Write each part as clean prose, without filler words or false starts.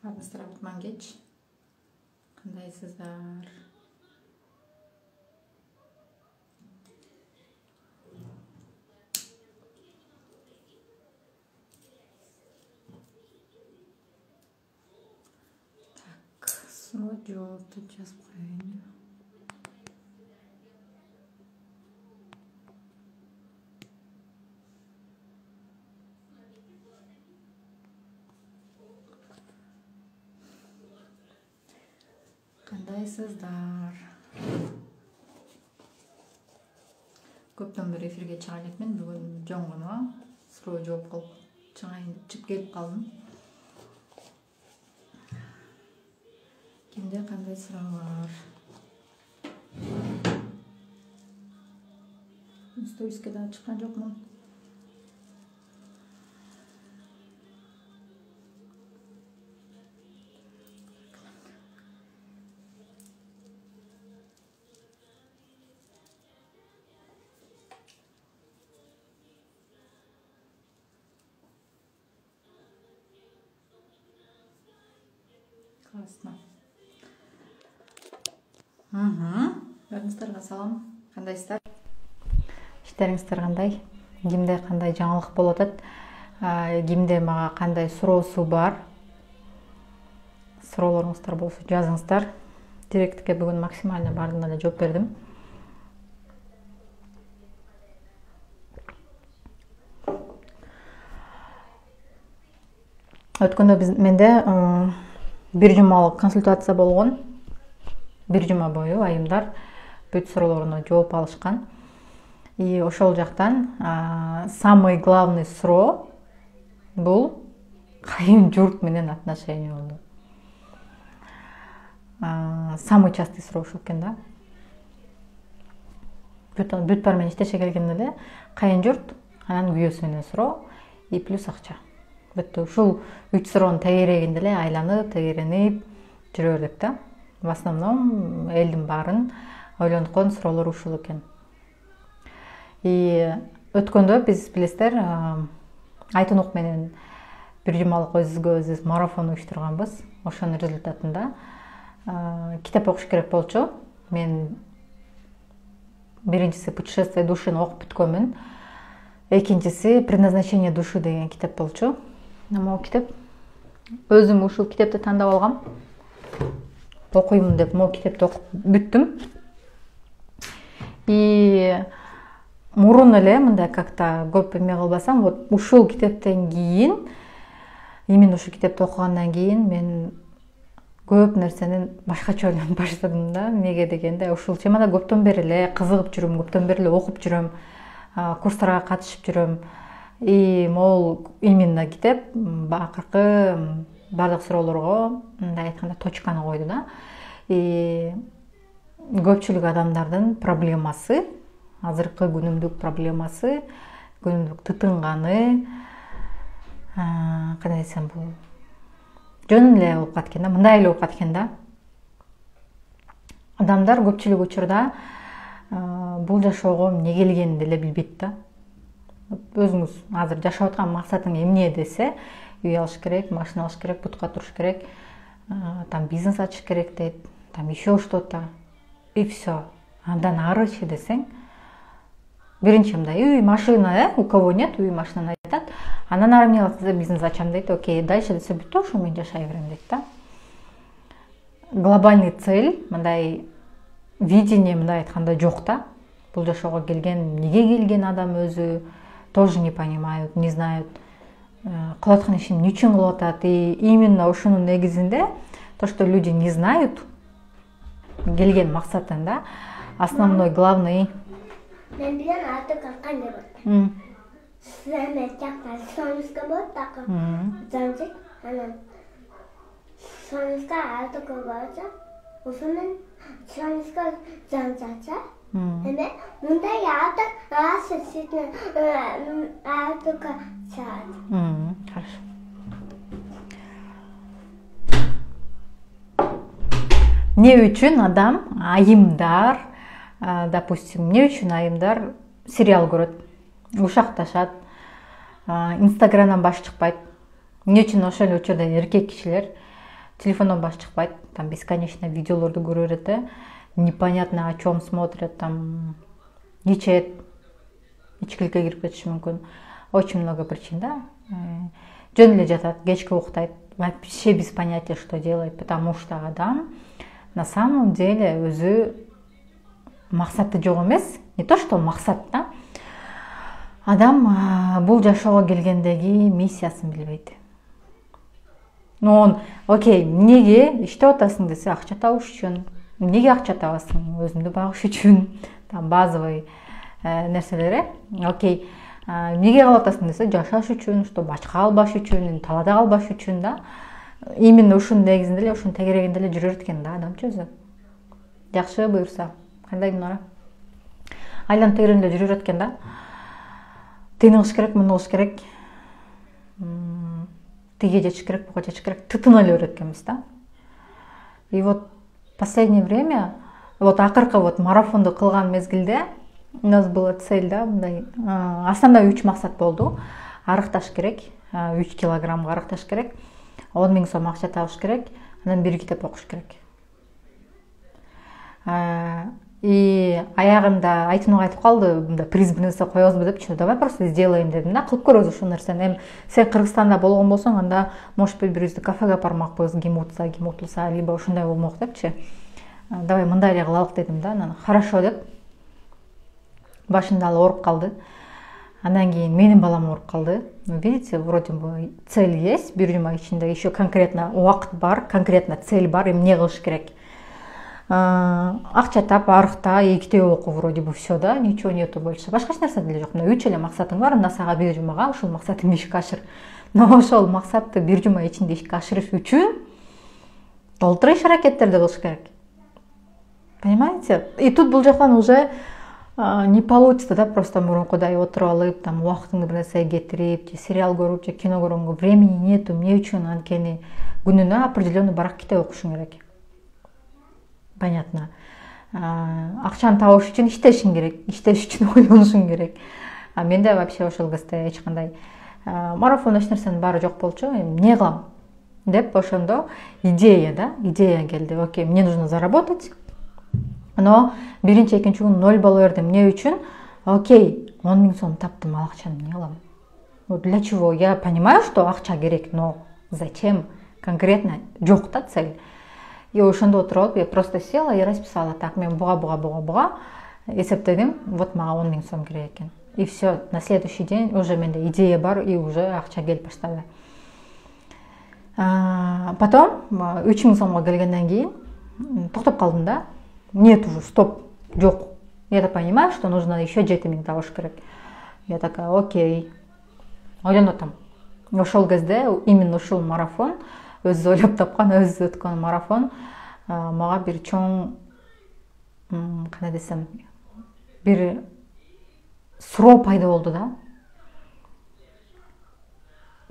Армысыздар, Абытман кеч. Кандайсыздар? Так, снова жоопты жазып коеюн. Кандайсыздар? Көптөн бери эфирге чыга элекмин. Бүгүн жөн гана суроо жооп кылып чыгайын деп чыгып келип калдым. Кимде кандай суроо бар? Сториске да чыккан жокмун. Классно. Баарыңыздарга салам. Кандайсыздар? Иштериңиздер кандай? Кимде кандай жаңылык болуп атат? Кимде мага кандай суроосу бар? Суроолоруңуздар болсо жазыңыздар. Директке бүгүн максимально баардыгына эле жооп бердим. Өткөндө менде бир жумалык консультация болгон. Бир жума бою айымдар бүт суроолоруна жооп алышкан. И ошол жактан самый главный суроо бул кайын журт менен отношения болду. Самый частый суроо ушул экен да. Бүт бар менен иштеше келгенде эле кайын журт, анан күйөөсү менен суроо и плюс акча. Бүттү. Ушул 3 суроонун тегерегинде эле айланып, тегеренип жүрө бердик да. В основном элдин баарын ойлонткон суроолор ушул экен. И өткөндө биз билесиздер, Айтунук менен бир жумалык өзүбүзгө өзүбүз марафон уюштурганбыз. Ошонун результатында китеп окуш керек болчу. Мен биринчиси «Путешествие души» окуп бүткөнмүн. Экинчиси «Предназначение души» деген китеп болчу. Могу китеп өзүм ушул китепти тандап алгам. Окуймун деп могу китепти окуп бүттүм. И мурун эле мындай как-то көп эме кылбасам, вот ушул китептен кийин, именно ушул китепти окугандан кийин мен көп нерсени башкача ойлонуп баштадым да. Эмнеге дегенде, ушул темада көптөн бери эле кызыгып жүрөм, көптөн бери эле окуп жүрөм, курстарга катышып жүрөм. И могул именно китеп акыркы бардык суроолорго мындай айтканда точканы койду да. И көпчүлүк адамдардын проблемасы, азыркы күнүмдүк проблемасы, күнүмдүк тытынганы, кандай десем, бул жөн эле болуп кеткен да, мындай эле болуп кеткен да. Адамдар көпчүлүк учурда бул жашоого эмне келгенин деле билбейт да. Өзүңүз азыр жашап аткан максатың эмне десе, үй алыш керек, машина алыш керек, бутка туруш керек, там бизнес ачыш керек дейт, там еще что-то. И все. Андан арычы десең, биринчи мындай үй, машина, у кого нет үй, машинаны айтат. Андан ары эмне кыласыз, бизнес ачам дейт. Окей, дальше десе бүттү, ошо менен жашай берем дейт да. Глобальный цель, мындай видение мындай айтканда жок да. Бул жашоого келген, эмнеге келген адам өзү тоже не понимают, не знают. Кылып аткан ишин эмне үчүн кылып атат. И именно ошонун негизинде то, что люди не знают келген максатын да, основной, главный. Мен билем аты кандай болот. Сизме жакта сонуска болот такы. Занчик, анан сонуска аты койгонча, ошонун сонуска занчача. Эме мындай аты асысытын аты качат. Хорошо. Не үчүн адам, айымдар, допустим, не үчүн айымдар сериал көрөт, ушакташат, Инстаграмдан баш чыкпайт. Не үчүн ошол учурда эркек кишилер телефондон баш чыкпайт, там бесконечно видеолорду көрө берет да, непонятно о чем смотрят, там ичет, ичкиликке кирип кетиши мүмкүн. Очень много причин, да. Жөн эле жатат, кечке уктайт, вообще без понятия, что делать, потому что адам на самом деле өзү максаты жок эмес, не то что максат, да. Адам бул жашоого келгендеги миссиясын билбейт. Но он, окей, эмнеге иштеп атасың десе, акча табыш үчүн. Эмнеге акча табасың? Өзүмдү багыш үчүн. Там базовый нерселер, окей. Эмнеге калып атасың десе, жашаш үчүн, чтобы ачка калбаш үчүн, талада калбаш үчүн, да. Именно ушунун негизинде эле, ушунун тегерегинде эле жүрөр экен да адамчы өзү. Жакшы буюрса, кандай мынара. Айланып тегерегинде жүрөр экен да. Тени кылыш керек, муну кылыш керек. Тиге жетиш керек, буга жетиш керек. Тытына эле берет экенбиз да. И вот последнее время, вот акыркы вот марафонду кылган мезгилде у нас была цель, да, мындай основной 3 максат болду. Арыкташ керек, 3 килограммга арыкташ керек. 10 000 сом акча табыш керек, анан 1 китеп окуш керек. И аягында айтымга айтып калды, мында приз бир нерсе коебузбу депчи, давай просто сделаем дедим да, кылып көрөбүз ушул нерсени. Эми сен Кыргызстанда болгон болсоң, анда может быть бирибизди кафеге апармакпыз, ким утулса, либо ушундай болмок депчи. Давай мындай эле кылалык дедим да, анан хорошо деп. Башында ал ооруп калды. Андан кийин менин балам ооруп калды. Видите, вроде бы цель есть, 1 жума ичинде еще конкретно убакыт бар, конкретно цель бар, эмне кылыш керек. Акча тап, арыкта, 2 китеп окуу, вроде бы все, да, ничего нету больше. Башка эч нерсе деле жок. Мына 3 эле максатың бар, анда сага 1 жумага ушул максатыңды ишке ашыр. Но ошол максатты 1 жума ичинде ишке ашырыш үчүн толтура иш аракеттерди кылыш керек. Понимаете? И тут бул жактан уже не получится, да, просто мурункудай отуруп алып, там убактыңды бир нерсеге кетирип, же сериал көрүп, же кино көргөнгө времени нету, эмне үчүн анткени күнүнө определенный барак китеп окушуң керек. Понятно. Акчаны табыш үчүн иштешиң керек, иштеш үчүн ойлонушуң керек. А менде вообще ошол кезде эч кандай марафон эч нерсенин баары жок болчу. Эмне кылам деп ошондо идея келди. Окей, мне нужно заработать. Но биринчи, экинчи күн 0 боло берди. Эмне үчүн? Окей, 10 000 сом таптым, ал акчаны эмне кылам? Вот для чего? Я понимаю, что акча керек, но зачем? Конкретно жок да цель. И ошондо отуруп, я просто села и расписала. Так, мен буга эсептедим. Вот мага 10 000 сом керек экен. И все, на следующий день уже менде идея бар, и уже акча келип баштады. Потом 3 000 сомго келгенден кийин токтоп калдым да. Нет уже, стоп, жок. Я понимаю, что нужно еще 7 000 табыш керек. Я такая, окей. Ойлонуп атам. Ошол кезде именно ушул марафон, өзү ойлоп тапкан, өзү өткөн марафон мага бир чоң, кандай десем, бир суроо пайда болду да.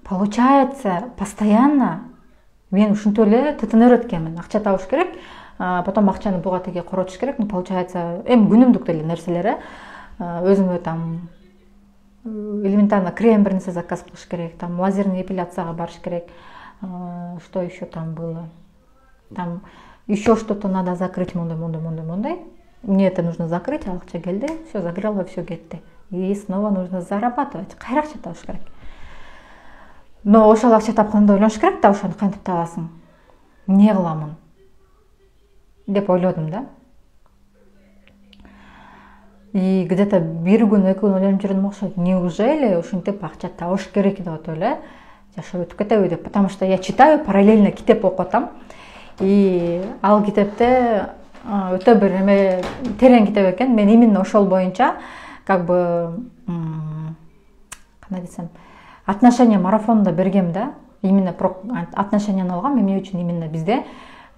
Получается, постоянно мен ушинтип эле тытына берет экенмин. Акча табыш керек. Потом акчаны буга теге коротуш керек. Ну, получается, күнүмдүк деле нерселер, өзүмө там элементарно крем бир нерсе заказ кылыш керек, там лазерный эпиляцияга барыш керек. Что еще там было? Там еще что-то надо закрыть, мондай. Мне это нужно закрыть, акча келди, все закрыла, все кетти. И снова нужно зарабатывать. Кайра акча табыш керек. Но ошол акча тапканда ойлонуш керек да, ошону кантип табасың? Эмне кыламын? Деп ойлодум да. И где-то 1 күн, 2 күн ойлонуп жүрдүм окшойт. Неужели ушинтип акча табыш керек деп атып эле жашап өтүп кетеби деп. Потому что я читаю, параллельно китеп окуп атам. И ал китепте өтө бир эме терең китеп экен. Мен именно ошол боюнча как бы кандай десем, отношение марафонунда бергем да. Именно отношенияны алгам. Эмне үчүн именно бизде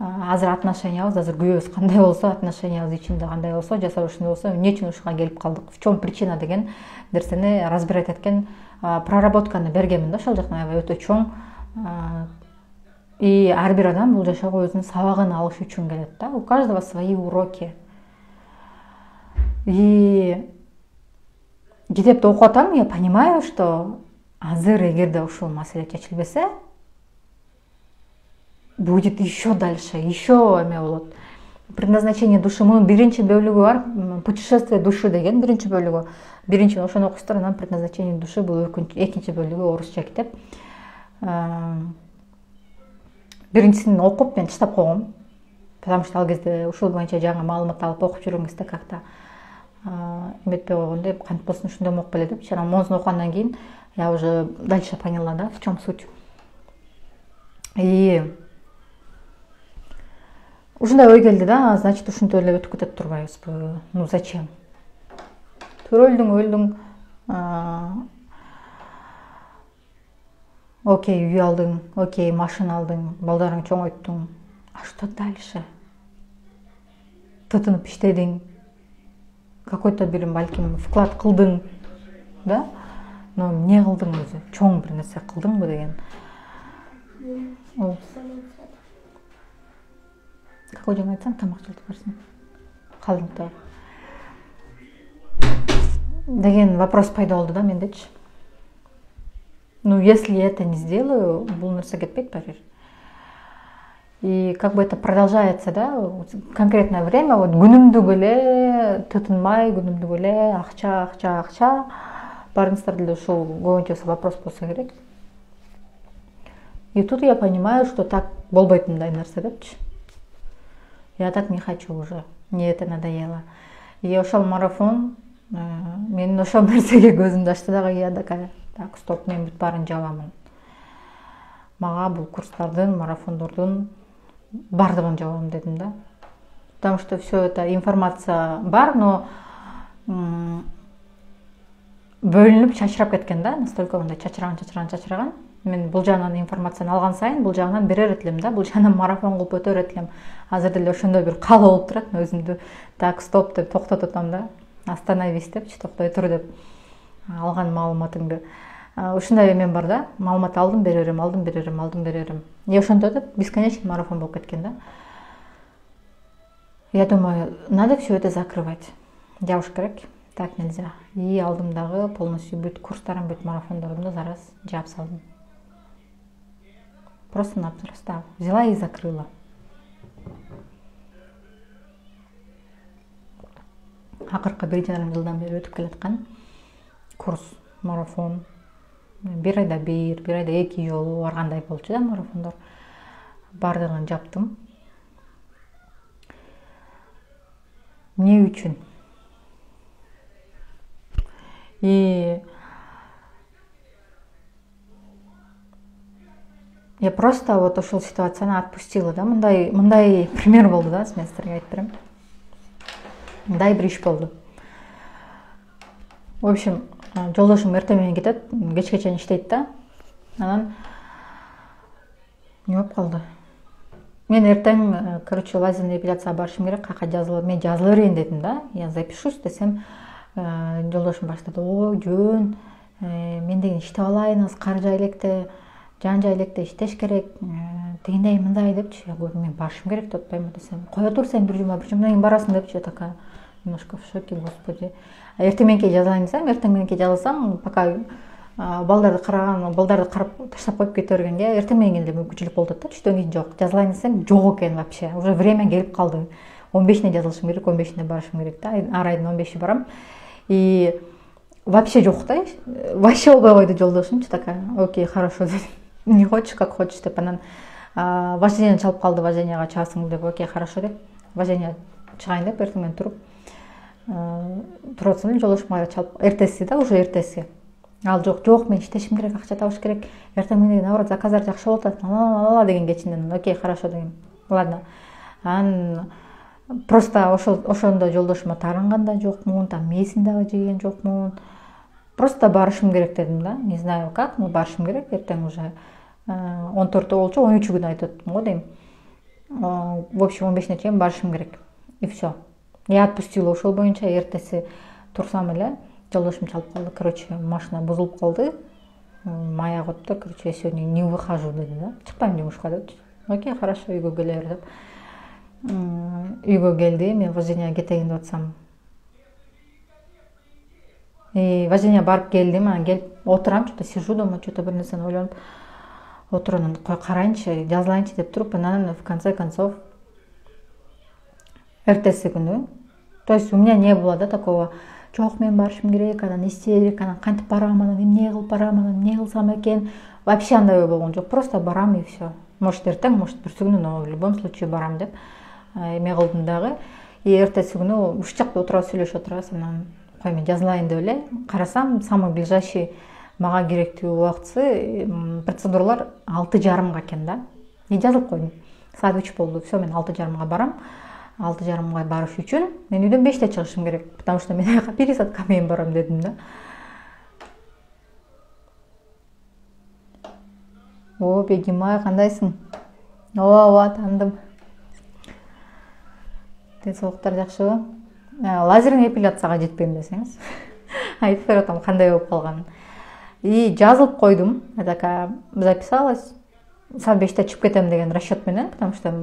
азыр отношениябыз, азыр күйөөбүз кандай болсо, отношениябыз ичинде кандай болсо, жасап ушундай болсо, эмне үчүн ушуга келип калдык, в чем причина деген нерсени разбирать эткен проработканы бергенмин да ошол жактан. Аябай өтө чоң. И ар бир адам бул жашоого өзүнүн сабагын алыш үчүн келет да. У каждого свои уроки. И китепти окуп атам, я понимаю, что азыр эгерде ушул маселе чечилбесе, будет еще дальше, еще эме болот. Предназначение души. Мунун биринчи бөлүгү бар, путешествие души деген биринчи бөлүгү. Биринчи ошону окуйсуздар, анан предназначение души бул экинчи бөлүгү, орусча китеп. Биринчисин окуп мен чыштап койгом. Потому что ал кезде ушул боюнча жаңы маалымат алып окуп жүргөн кезде как-то эметпей койгон деп, кантип болсун ушундай окуп эле депчи. Анан монусун окугандан кийин я уже дальше поняла, да, в чем суть. И ушундай ой келди да, значит ушинтип эле өтүп кетет турбайбызбы? Ну зачем? Өлдүң, окей, үй алдың, окей, машина алдың, балдарың чоңойттуң. А что дальше? Тытынып иштедиң, какой-то бир балким вклад кылдың, да? Но эмне кылдың өзү? Чоң бир нерсе кылдыңбы деген. Какой жаңа айтсам, тамак жылтып барсын. Калдыңтабы. Деген вопрос пайда болду да мендечи. Ну, если я это не сделаю, бул нерсе кетпейт барибир. И как бы это продолжается, да, конкретное время, вот күнүмдүк эле тытынмай, күнүмдүк эле акча. Барыңыздар деле ушул көбүнчөсү вопрос болсо керек. И тут я понимаю, что так болбойт мындай нерсе депчи. Я так не хочу уже, мне это надоело. И ошол марафон мен ошол нерсеге көзүмдү ачты дагы. Я такая, так, стоп, мен бүт баарын жабамын. Мага бул курстардын, марафондордун бардыгын жабам дедим да. Потому что все это информация бар, но бөлүнүп чачырап кеткен да, настолько мындай чачыраган. Мен бул жагынан информацияны алган сайын бул жагынан берер элем да, бул жагынан марафон кылып өтөр элем. Азыр деле ошондой бир каалоо болуп турат, өзүмдү так, стоп деп токтотуп атам да. Остановись депчи, токтой тур деп. Алган маалыматыңды. Ушундай эмен бар да, маалымат алдым берерим. И ошондо бесконечный марафон болуп кеткен да. Я думаю, надо все это закрывать. Жабыш керек. Так нельзя. И алдым дагы полностью бүт курстарым, бүт марафондорумду зараз жаап салдым. Просто-напросто взяла и закрыла. Акыркы 1,5 жылдан бери өтүп келаткан курс, марафон. Бир айда 2 жолу баргандай болчу да марафондор. Бардыгын жаптым. Не үчүн? И я просто вот ушул ситуацияны отпустила, да, мындай пример болду да, мен силерге айтып берем. Мындай бир иш болду. В общем, жолдошум эртең менен кетет, кечке чейин иштейт да. Анан не болуп калды? Мен эртең, короче, лазерный эпиляцияга барышым керек, кака жазылып, мен жазыла берейин дедим да. Я запишусь десем, жолдошум баштады, ой, жөн, мен деген иштеп алайын, каржы электе, жан жай электе иштеш керек, тигиндей мындай депчи. Я говорю, мен барышым керек деп атпаймынбы десем, кое тур сен бир жумадан кийин барасың депчи. Я такая немножко в шоке, господи. Эртең мененки жазалайын десем, эртең мененки жазылсам, пока балдарды карап таштап коюп кете бергенге эртең менен эле мүмкүнчүлүк болот да. Түштөн кийин жок. Жазылайын десем, жок экен вообще. Уже время келип калды. 15-не жазылышым керек, 15-не барышым керек да. Ар айдын 15-и барам. И вообще жок да. Вообще болбой койду жолдошум. Такая, окей, хорошо. Не хочешь, как хочешь деп. Анан вождение чалып калды, вождениега чыгасың деп. Окей, хорошо деп. Вождение чыгайын деп эртең менен туруп туруп атсам, жолдошумга чалып, эртеси да, уже эртеси. Ал жок, мен иштешим керек, акча табыш керек. Эртең менен наоборот заказдар жакшы болуп атат. Ала деген кечинен. Окей, хорошо деген. Ладно. Анан просто ошондо жолдошума таарынган да жокмун, там мээсин дагы жеген жокмун. Просто барышым керек дедим да. Не знаю как, но барышым керек. Эртең уже 14 болчу, 13 күн айтып өттүм го дейм. В общем, 15-не чейин барышым керек. И все. Я отпустила ошол боюнча, эртеси турсам эле жолдошум чалып калды. Короче, машина бузулуп калды. Мая котто, короче, я сегодня не выхожу деди да. Чыкпайм жумушка депчи. Окей, хорошо, үйгө келе бер деп. Үйгө келди, мен вождениеге кетейин деп атсам. И вождениеге барып келдим, анан келип отурам, что-то сижу дома, что-то бир нерсени ойлонуп. отуруп кой карайынчы, жазылайынчы деп туруп, анан в конце концов эртеси күнү, то есть у меня не было да такого, жок мен барышым керек, анан истерик, анан кантип барам, анан эмне кылып барам, анан эмне кылсам экен, вообще андай ой болгон жок, просто барам и все. Может эртең, может бүрсү күнү, но в любом случае барам деп эме кылдым дагы. И эртеси күнү ушул жакта отура сүйлөшүп отурабыз, анан кой мен жазылайын деп эле карасам, самый ближайший мага керектүү убактысы процедуралар 6:30 экен да. И жазылып койдум. Саат 3 болду. Все, мен 6:30 барам. 6:30 барыш үчүн мен үйдөн 5-те чыгышым керек, потому что мен аяка пересадка менен барам дедим да. О, Бегимай, кандайсың? Ооба, таандым. Денсаулыктар жакшыбы? Лазерный эпиляцияга жетпейм десеңиз. Айтып бератам кандай болуп калганын. И жазылып койдум. Така записалась. Саат 5-те чыгып кетем деген расчет менен, потому что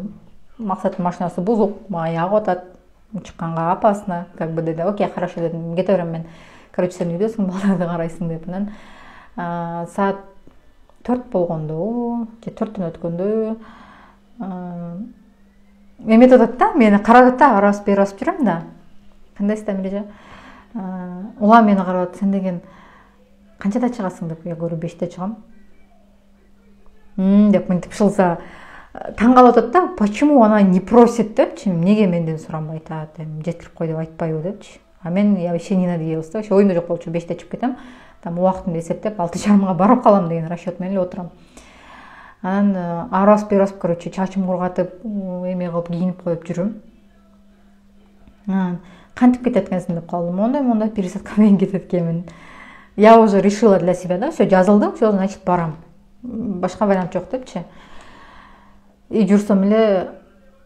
максаттын машинасы бузук, мага ягып атат. Чыкканга опасно, как бы деди. Окей, хорошо дедим. Кете берем мен. Короче, сен үйдөсүң, балдарды карайсың деп. Анан саат 4 болгондо, же 4төн өткөндө эметип атат да, мени карап атат да, арабыз жүрөм да. Кандайсың Мирежа? Улам мени карап атат, сен деген канчада чыгасың деп, я говорю 5-те чыгам. Деп мынтип шылса таң калып атат да, почему она не просит депчи, эмнеге менден суранбайт, жеткирип кой деп айтпайбы депчи. А мен я вообще не надеялась да, оюмда жок болчу, 5-те чыгып кетем. Там убактымды эсептеп 6:30 барып калам деген расчет менен эле отурам. Анан арасып, короче, чачым кургатып, эме кылып кийинип коюп жүрөм. Кантип кетет экенсиң деп калдым. Мондай пересадка менен кетет экенмин. Я уже решила для себя, да, все, жазылдым, все, значит, барам. Башка вариант жок депчи. И жүрсөм эле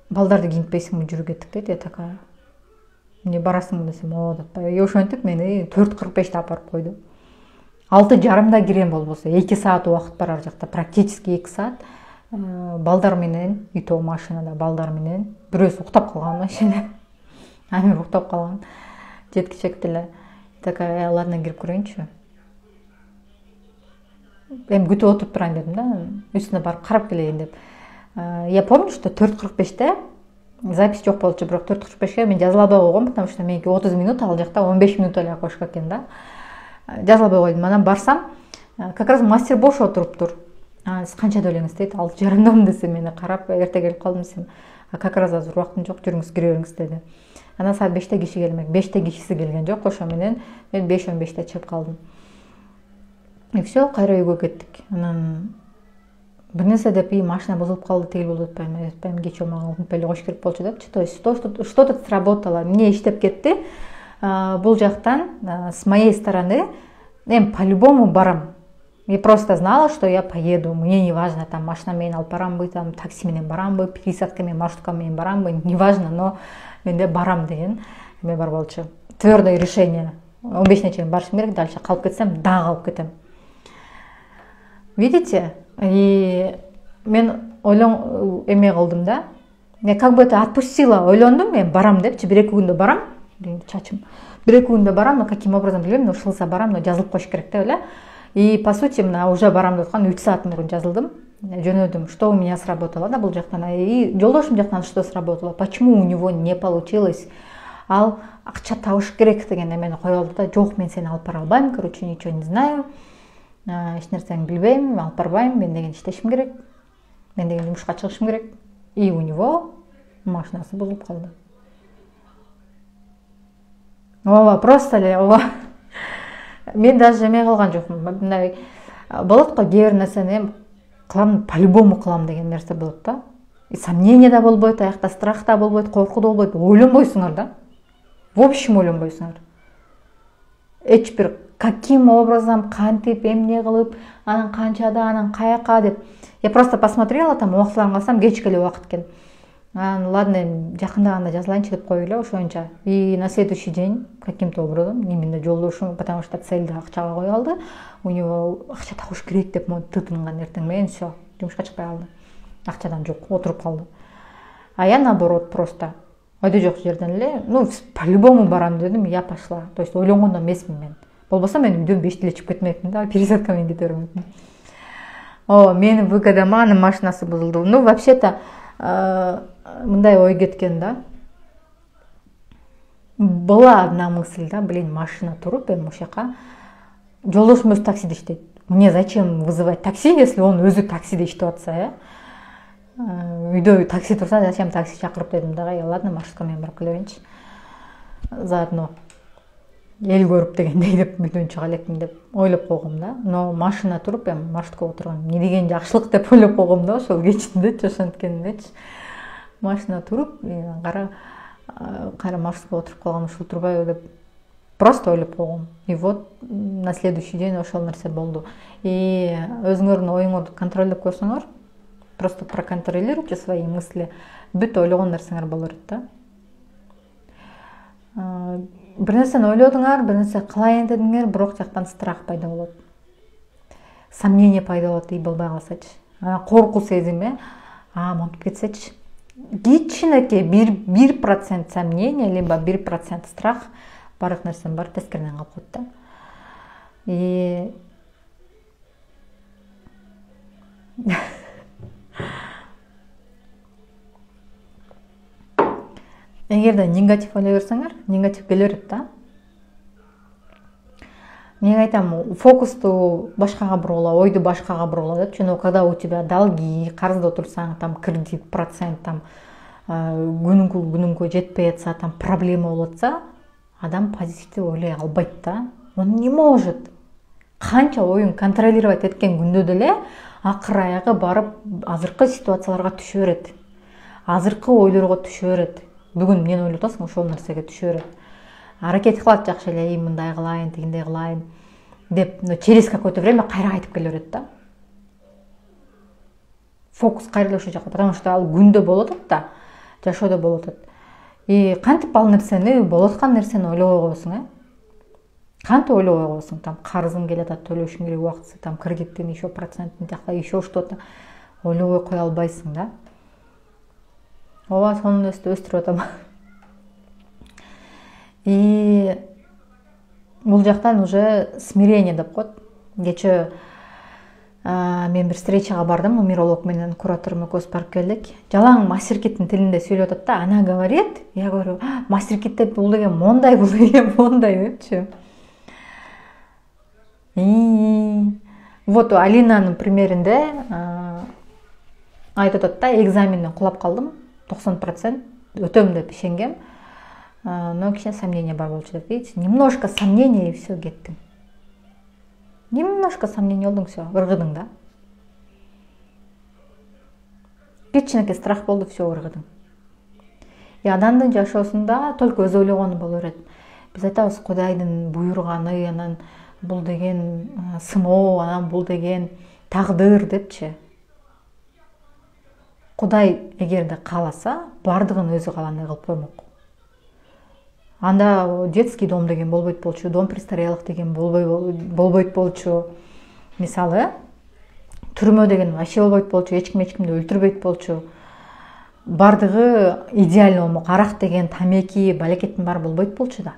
балдарды кийинтпейсиңби, жүрүп кеттик дейт. Я такая, эмне барасың десем, о деп. И ошентип мени 4:45-те апарып койду. 6:30 кирем болбосо 2 саат убакыт бар ар жакта, практически 2 саат. Балдар менен, и то машинада балдар менен. Бирөөсү уктап калган машина. Амир уктап калган. Жеткичек деле. Такая, ладно, кирип көрөйүнчү. Эми күтүп отуруп турайын дедим да, үстүнө барып карап келейин деп. Я помню, что 4:45-те запись жок болчу, бирок 4:45-ке мен жазыла албай койгом, потому что меники 30 минут, ал жакта 15 минут эле окошко экен да. Жазыла албай койдум. Анан барсам, как раз мастер бош отуруптур. Сиз канчада элеңиз дейт, 6:30 десем, мени карап эрте келип калдым десем. Как раз азыр убактым жок, жүрүңүз, кире бериңиз деди. Анан саат 5-те киши келмек. 5-те кишиси келген жок, ошо менен мен 5:15-те чыгып калдым. И все, кайра үйгө кеттик. Анан бир нерсе деп, машина бузулуп калды, тигил болуп атпайбы, кеч мага унутуп эле коюш керек болчу депчи. То есть что-то сработало, мне иштеп кетти. Бул жактан с моей стороны по-любому барам. Я просто знала, что я поеду. Мне не важно, там машина менен алып барамбы, там такси менен барамбы, пересадка менен, маршрутка менен барамбы, не важно, но менде барам деген эме бар болчу. Твёрдое решение. 15-не чейин барышым керек, дальше калып кетсем, да калып кетем. Видите? И мен эме кылдым да. Я как бы это отпустила, ойлондум, мен барам депчи, 1-2 күндө барам, чачым. 1-2 күндө барам, но каким образом билбейм, но ушулса барам, но жазылып коюш керек деп эле. И по сути, мына уже барам деп аткан 3 саат мурун жазылдым. Жөнөдүм, что у меня сработало, да, бул жактан. И жолдошум жактан что сработало, почему у него не получилось. Ал акча табыш керек деген эмени коюп алды да, жок, мен сени алып бара албайм, короче, ничего не знаю. Эч нерсени билбейм, алып барбайм, мен деген иштешим керек. Мен деген жумушка чыгышым керек. И у него машинасы бузулуп калды. Ооба, просто эле, ооба. Мен даже эме кылган жокмун. Мындай болот го, кээ бир нерсени кылам, по-любому кылам деген нерсе болот да. И сомнение да болбойт, аякта страх да болбойт, коркуу да болбойт. Ойлонбойсуңар да. В общем, ойлонбойсуңар. Эч бир каким образом, кантип, эмне кылып, анан канчада, анан каяка деп. Я просто посмотрела, там убактыларын калсам, кечке эле убакыт экен. Ладно, жакындаганда жазылайынчы деп коюп эле ошонча. И на следующий день каким-то образом именно жолдошум, потому что цельди акчага коюп алды. У него акча табыш керек деп тытынган эртең менен, все, жумушка чыкпай калды. Акчадан жок, отуруп калды. А я наоборот просто ойдо жок жерден эле, по-любому барам дедим, я пошла. То есть ойлонгондо эмесмин мен. Болбосо мен үйдөн 5-те эле чыгып кетмекмин да, пересадка менен кете бермекмин. О, менин ВКда анын машинасы бузулду. Ну, вообще-то мындай ой кеткен да. Была одна мысль, да, блин, машина туруп, эми ошол жака жолдошум өзү таксиде иштейт. Мне зачем вызывать такси, если он өзү таксиде иштеп атса, үйдө такси турса, зачем такси чакырып дедим да. Ладно, маршрутка менен барып келе берейинчи. Заодно эл көрүп дегендей деп үйдөн чыга элекмин деп ойлоп койгом да. Но машина туруп эми маршрутка отурган эмне деген жакшылык деп ойлоп койгом да ошол кечиндечи, ошенткенчи. Машина туруп, кайра маршрутка отуруп калган ушул турбайбы деп просто ойлоп койгом. И вот на следующий день ошол нерсе болду. И өзүңөрдүн оюңорду контролдоп көрсөңөр, просто проконтролируйте свои мысли, бүт ойлогон нерсеңер боло берет да. Бир нерсени ойлодуңар, бир нерсе кылайын дедиңер, бирок жактан страх пайда болот. Сомнение пайда болот, и болбой калсачы. Коркуу сезими, монтип кетсечи. Кичинекей 1% сомнение, либо 1% страх барлык нерсенин баары тескеринен калып коет да. И эгерде негатив ойлой берсеңер, негатив келе берет да. Мен айтам, фокусту башкага бургула, ойду башкага бургула депчи. Но когда у тебя долги, карызда отурсаң, там кредит, процент, там күнүнгө жетпей атса, там проблема болуп атса, адам позитивди ойлой албайт да. Он не может. Канча оюн контролировать эткен күндө деле акыр аягы барып азыркы ситуацияларга түшө берет. Азыркы ойлорго түшө берет. Бүгүн эмнени ойлоп атасың, ошол нерсеге түшө берет. Аракет кылат жакшы эле, мындай кылайын, тигиндей кылайын деп, но через какое-то время кайра кайтып келе берет да. Фокус кайра ошол жака, потому что ал күндө болуп атат да, жашоодо болуп атат. И кантип ал нерсени, болуп аткан нерсени ойлобой койсуң, кантип ойлобой койсуң, там карызың келе атат, төлөшүң керек убактысы, там кредиттин еще процентин жакта еще что-то ойлобой кое албайсың да. Ооба, сонун өстүрүп атам. И бул жактан уже смирение деп коет. Кечээ мен бир встречага бардым, нумеролог менен кураторум экөөбүз барып келдик. Жалаң мастер Киттин тилинде сүйлөп атат да. Она говорит, я говорю, мастер Кит деп бул деген мондай, бул деген мондай депчи. И вот Алинанын примеринде айтып атат да, экзаменден кулап калдым, 90% өтөм деп ишенгем. Но кичине сомнение бар болчу деп, видите, немножко сомнение и все, кеттиң. Немножко сомнение болдуң, все, ыргыдың да. Кичинекей страх болду, все, ыргыдың. И адамдын жашоосунда только өз ойлогону боло берет. Биз айтабыз, Кудайдын буйруганы, анан бул деген сыноо, анан бул деген тагдыр депчи. Кудай эгерде кааласа, бардыгын өзү каалгандай кылып коймок. Анда детский дом деген болбойт болчу, дом престарелых деген болбойт болчу. Мисалы, түрмө деген вообще болбойт болчу, эчкимди өлтүрбөйт болчу. Бардыгы идеально болмок. Арак деген, тамеки, балекеттин баары болбойт болчу да.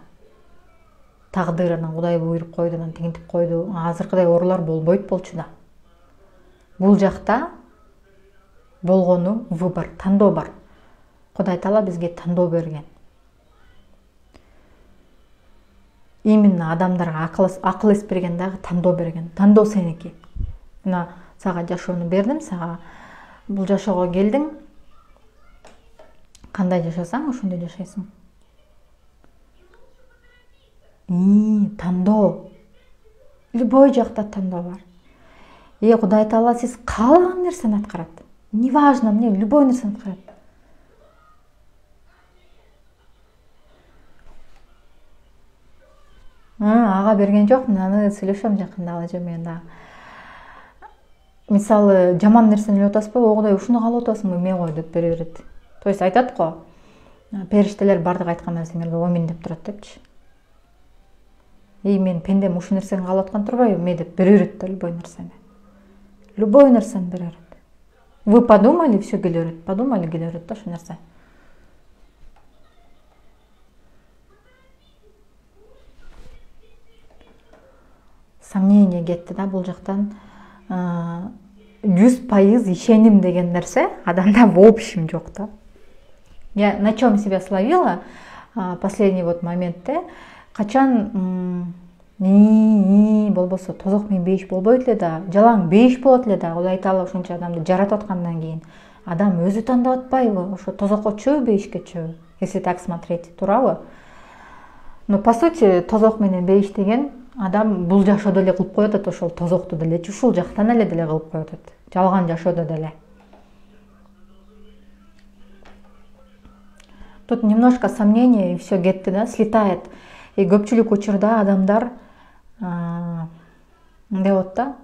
Тагдыр, анан Кудай буйруп койду, анан тигинтип койду. Азыркыдай оорулар болбойт болчу да. Бул жакта болгону выбор, тандоо бар. Кудай Таала бизге тандоо берген. Именно адамдарга акыл эс берген дагы тандоо берген. Тандоо сеники. Мына сага жашоону бердим, сага бул жашоого келдиң. Кандай жашасаң, ошондой жашайсың. Тандоо. Любой жакта тандоо бар. Кудай Таала сиз каалаган нерсени аткарат. Неважно, мне любой нерсени аткарат. Ага берген жок, аны сүйлөшөм жакында ала мен да. Мисалы, жаман нерсени ойлоп атасызбы, Кудай ушуну каалап атасыңбы, эме кой деп бере берет. То есть айтат го, периштелер бардык айткан нерсеңерге амин деп турат депчи. Мен пендем ушул нерсени каалап аткан турбайбы, эме деп бере берет да любой нерсени. Любой нерсени бере берет. Вы подумали, все келе берет, подумали, келе берет да ошол нерсе. Сомнение кетти да бул жактан. 100% ишеним деген нерсе адамда в общем жок да. Я на чем себя словила последний вот моментте, качан болбосо тозок менен бейиш болбойт эле да, жалаң бейиш болот эле да. Кудай Таала ушунча адамды жаратып аткандан кийин адам өзү тандап атпайбы, ошо тозокко чөбү бейишке чөбү, если так смотреть, туурабы? Но по сути тозок менен бейиш деген адам бул жашоодо эле кылып коюп атат, ошол тозокту делечи ушул жактан эле кылып коюп атат, жалган жашоодо деле. Тут немножко сомнения и все кетти да, слетает. И көпчүлүк учурда адамдар мындай болот да,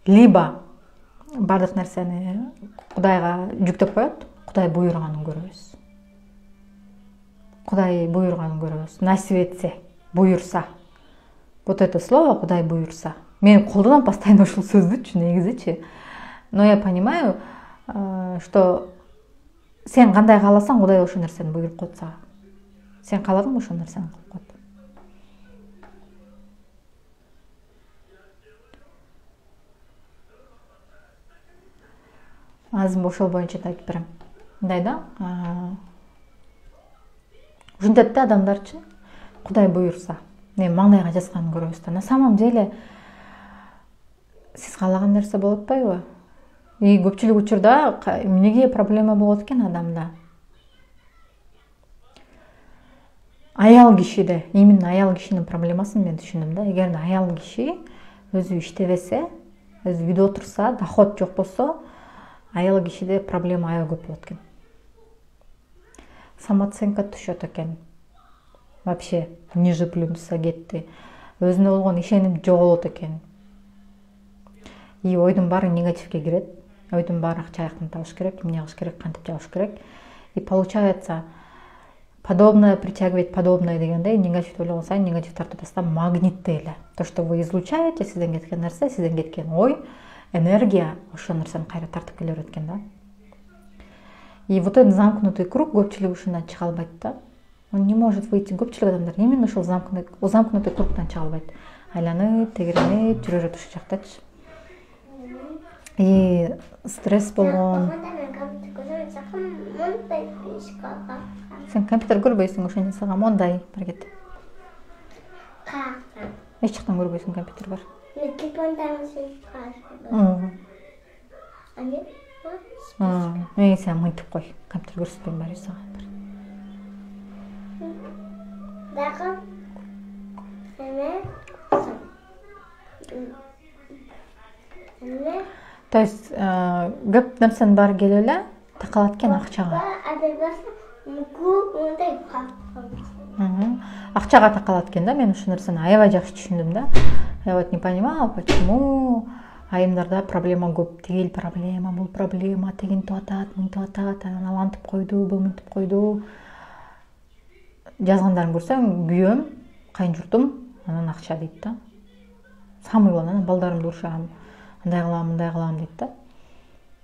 либо бардык нерсени Кудайга жүктөп коет, Кудай буйруганын көрөбүз. Кудай буйруганын көрөбүз. Насип этсе, буйурса. Вот это слово Кудай буйурса. Мен колдонам постоянно ушул сөздүчү негизичи. Но я понимаю, что сен кандай кааласаң, Кудай ошол нерсени буйруп коет сага. Сен кааладыңбы ошол нерсени кылып коет. Азыр ошол боюнча айтып берем. Мындай да, ушинтет да адамдарчы, Кудай буйурса, маңдайга жазганын көрөбүз да. На самом деле сиз каалаган нерсе болуп атпайбы? И көпчүлүк учурда эмнеге проблема болот экен адамда? Аял кишиде, именно аял кишинин проблемасын мен түшүндүм да. Эгер аял киши өзү иштебесе, өзү үйдө отурса, доход жок болсо, аял кишиде проблема аябай көп болот экен. Самооценка түшөт экен. Вообще ниже плинтуса кетти. Өзүнө болгон ишеним жоголот экен. И ойдун баары негативге кирет. Ойдун баары акча жактан табыш керек, эмне кылыш керек, кантип жабыш керек. И получается, подобное притягивает подобное дегендей, негатив ойлогон сайын негатив тартып атасыздар, магниттей эле. То, что вы излучаете, сизден кеткен нерсе, сизден кеткен ой, энергия ошол нерсени кайра тартып келе берет экен да. И вот этот замкнутый круг көпчүлүк ушундан чыга албайт да. Он не может выйти. Көпчүлүк адамдар именно ошол замкнутый кругтан чыга албайт. Айланып, тегеренип жүрө берет ошол жактачы. И стресс болгон. Сен компьютер көрбөйсүң, ошондо сага мондай бир кет. Эч жактан көрбөйсүң компьютер бар. Сен мынтип кой, компьютер көрсөтпөйм баары сага. Дагы То есть көп нерсенин баары келип эле такалат экен акчага. Акчага такалат экен да, мен ушул нерсени аябай жакшы түшүндүм да. Я вот не понимала, почему айымдарда проблема көп. Тигил проблема, бул проблема, тигинтип атат, мынтип атат, анан антип койду, бул мынтип койду. Жазгандарын көрсөм, күйөөм, кайынжуртум анан акча дейт да. Самыйлан анан балдарымды урушам, андай кылам дейт да.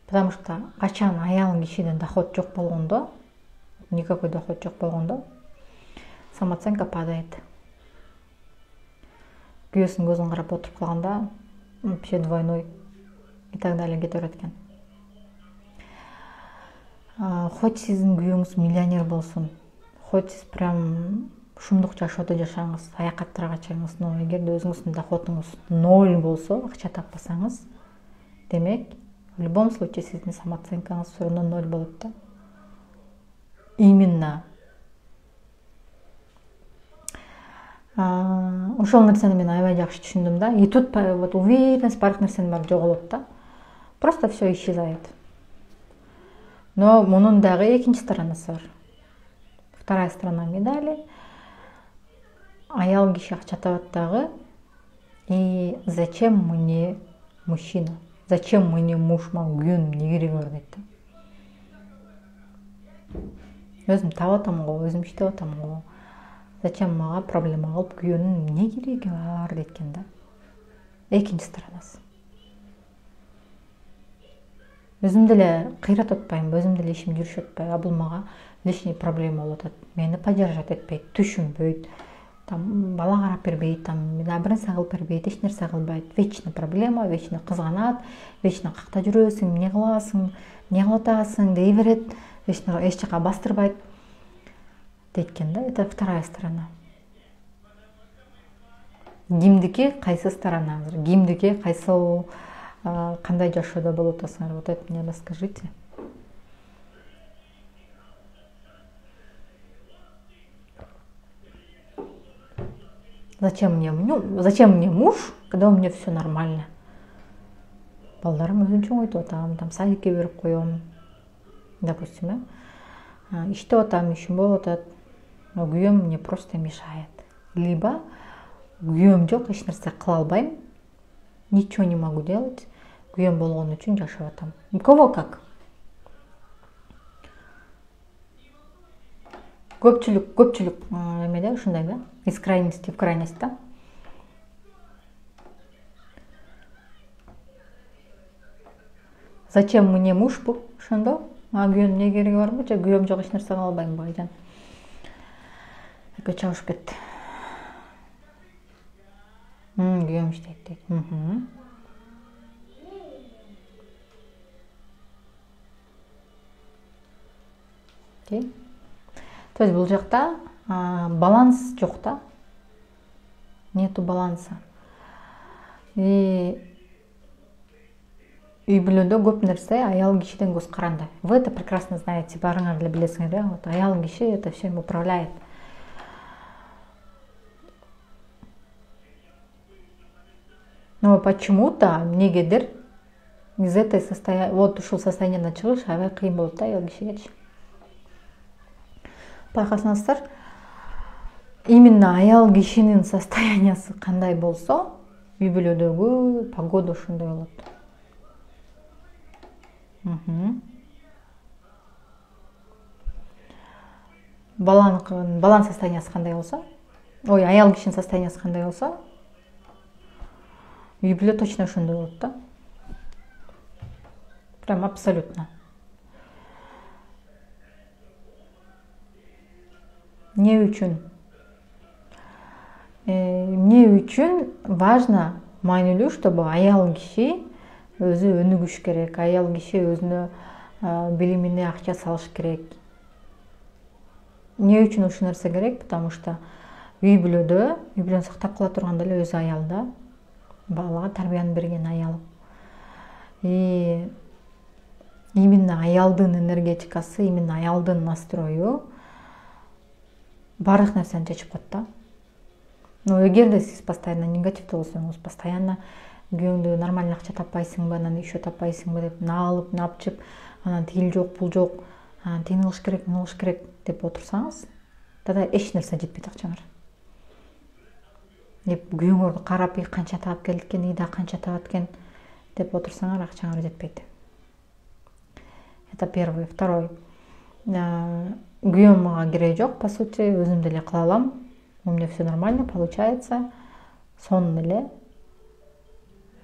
Потому что качан аял кишиден доход жок болгондо, никакой доход жок болгондо, самооценка падает. Күйөөсүнүн көзүн карап отуруп калганда, вообще двойной и так далее кете берет экен. Хоть сиздин күйөөңүз миллионер болсун, хоть сиз прям шумдук жашоодо жашаңыз, саякаттарга чыгыңыз, но эгерде өзүңүздүн доходуңуз 0 болсо, акча таппасаңыз, демек, в любом случае сиздин самооценкаңыз все равно 0 болот да. Именно ошол нерсени мен аябай жакшы түшүндүм да. И тут вот уверенность бардык нерсенин баары жоголот да. Просто все исчезает. Но мунун дагы экинчи сторонасы бар. Вторая сторона медали. Аял киши акча табат дагы. И зачем мне мужчина? Зачем мне муж, мага күйөөнүм эмне кереги бар дейт да. Өзүм таап атам го, өзүм иштеп атам го. Зачем мага проблема кылып күйөөнүн эмне кереги бар дейт да. Экинчи сторонасы. Өзүм деле кыйрат атпайм, өзүм деле ишим жүрүшүп атпайбы, бул мага лишний проблема болуп атат. Мени поддержать этпейт, түшүнбөйт. там бала карап бербейт, там бир нерсе кылып бербейт, эч нерсе кылбайт. Вечно проблема, вечно кызганат, вечно какта жүрөсүң, эмне кыласың, эмне кылып атасың дей берет, вечно эч жака бастырбайт дейт экен да. Это вторая сторона. Кимдики кайсы сторона? Кимдики кайсыл, кандай жашоодо болуп атасыңар? Вот это мне расскажите. Зачем мне муж, когда у меня все нормально? Балдарым өзүнчө ойтуп атам, там садикке берип коем, допустим, иштеп атам, ишим болуп атат, но күйөөм мне просто мешает. Либо күйөөм жок, эч нерсе кыла албайм, ничего не могу делать, күйөөм болгон үчүн жашап атам. У кого как? Көпчүлүк эмеде ушундай да, из крайности в крайность да. Зачем мне муж бу? Ошондо күйөөнүн эмне кереги барбы? Же күйөөм жок, эч нерсе кыла албайм айжан? Экөө чабышып кетти. Күйөөм иштейт дейт. То есть бул жакта баланс жок да. Нету баланса. И үй бүлөдө көп нерсе аял кишиден көз каранды. Вы это прекрасно знаете, баарыңар деле билесиңер да. Вот аял киши это всем управляет. Но почему-то эмнегедир из этой состояния, вот ушул состояниедан чыгыш аябай кыйын болот да аял кишигечи. Байкасаңыздар, именно аял кишинин состояниясы кандай болсо, үй бүлөдөгү погода ошондой болот. Баланын состояниясы кандай болсо, аял кишинин состояниясы кандай болсо, үй бүлө точно ошондой болот да. Прям абсолютно. Эмне үчүн важно, маанилүү, чтобы аял киши өзү өнүгүш керек, аял киши өзүнө билимине акча салыш керек. Эмне үчүн ушул нерсе керек? Потому что үй бүлөнү сактап кала турган деле өзү аял да. Балага тарбияны берген аял. И именно аялдын энергетикасы, именно аялдын настрою барлык нерсени чечип коет да. Но эгерде сиз постоянно негативде болсоңуз, постоянно күйөөңдү нормально акча таппайсыңбы, анан ишөө таппайсыңбы деп наалып, напчып, анан тил жок, бул жок, тигини кылыш керек деп отурсаңыз, тогда эч нерсе жетпейт акчаңар. Деп күйөөңөрдү карап, канча таап келди экен, да канча табат экен деп отурсаңар, акчаңар жетпейт. Это первый. Второй. Күйөөм мага кереги жок, по сути, өзүм деле кыла алам. У меня все нормально получается. Сонун эле.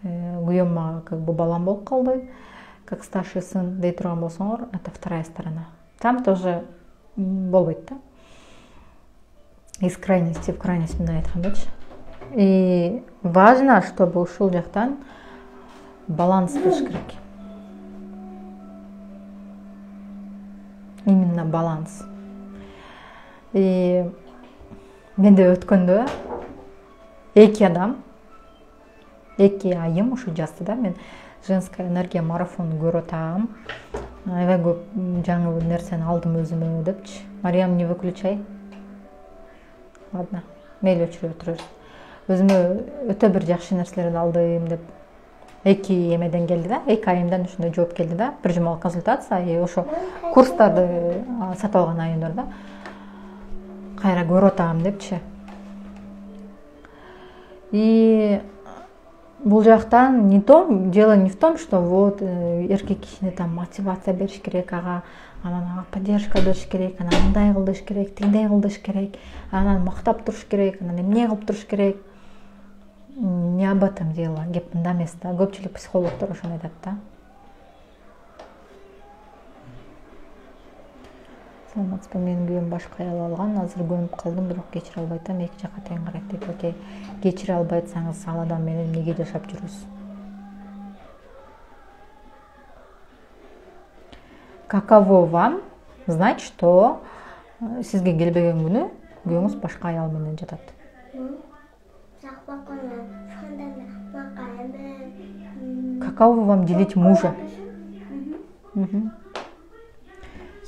Күйөөм мага как бы балам болуп калды, как старший сын дей турган болсоңор, это вторая сторона. Там тоже болбойт да. Из крайности в крайность мындай айткандачы. И важно, чтобы ушул жактан баланс болуш керек. Именно баланс. И менде өткөндө эки айым ушу жазды да, мен женская энергия марафонун көрүп атам. Аябай көп жаңы нерсени алдым өзүмө депчи. Мариям, не выключай. Ладно, мейли өчүрүп отурабыз. Өзүмө өтө бир жакшы нерселерди алдым деп эки эмеден келди да, эки айымдан ушундай жооп келди да. Бир жумалык консультация, и ошо курстарды сатып алган айымдар да. Кайра көрүп атам депчи. И бул жактан дело не в том, что вот эркек кишине там мотивация бериш керек, анан ага поддержка бериш керек, анан мындай кылыш керек, тигиндей кылыш керек, анан мактап туруш керек, анан эмне кылып туруш керек. Не об этом дело, кеп мында эмес да. Көпчүлүк психологдор ошону айтат да. саламатсызбы, менин күйөөм башка аял алган, азыр көнүп калдым, бирок кечире албай атам, эки жакка тең карайт дейт. Окей, кечире албай атсаңыз ал адам менен эмнеге жашап жүрөсүз? Каково вам знать, что сизге келбеген күнү күйөөңүз башка аял менен жатат? Каково вам делить мужа?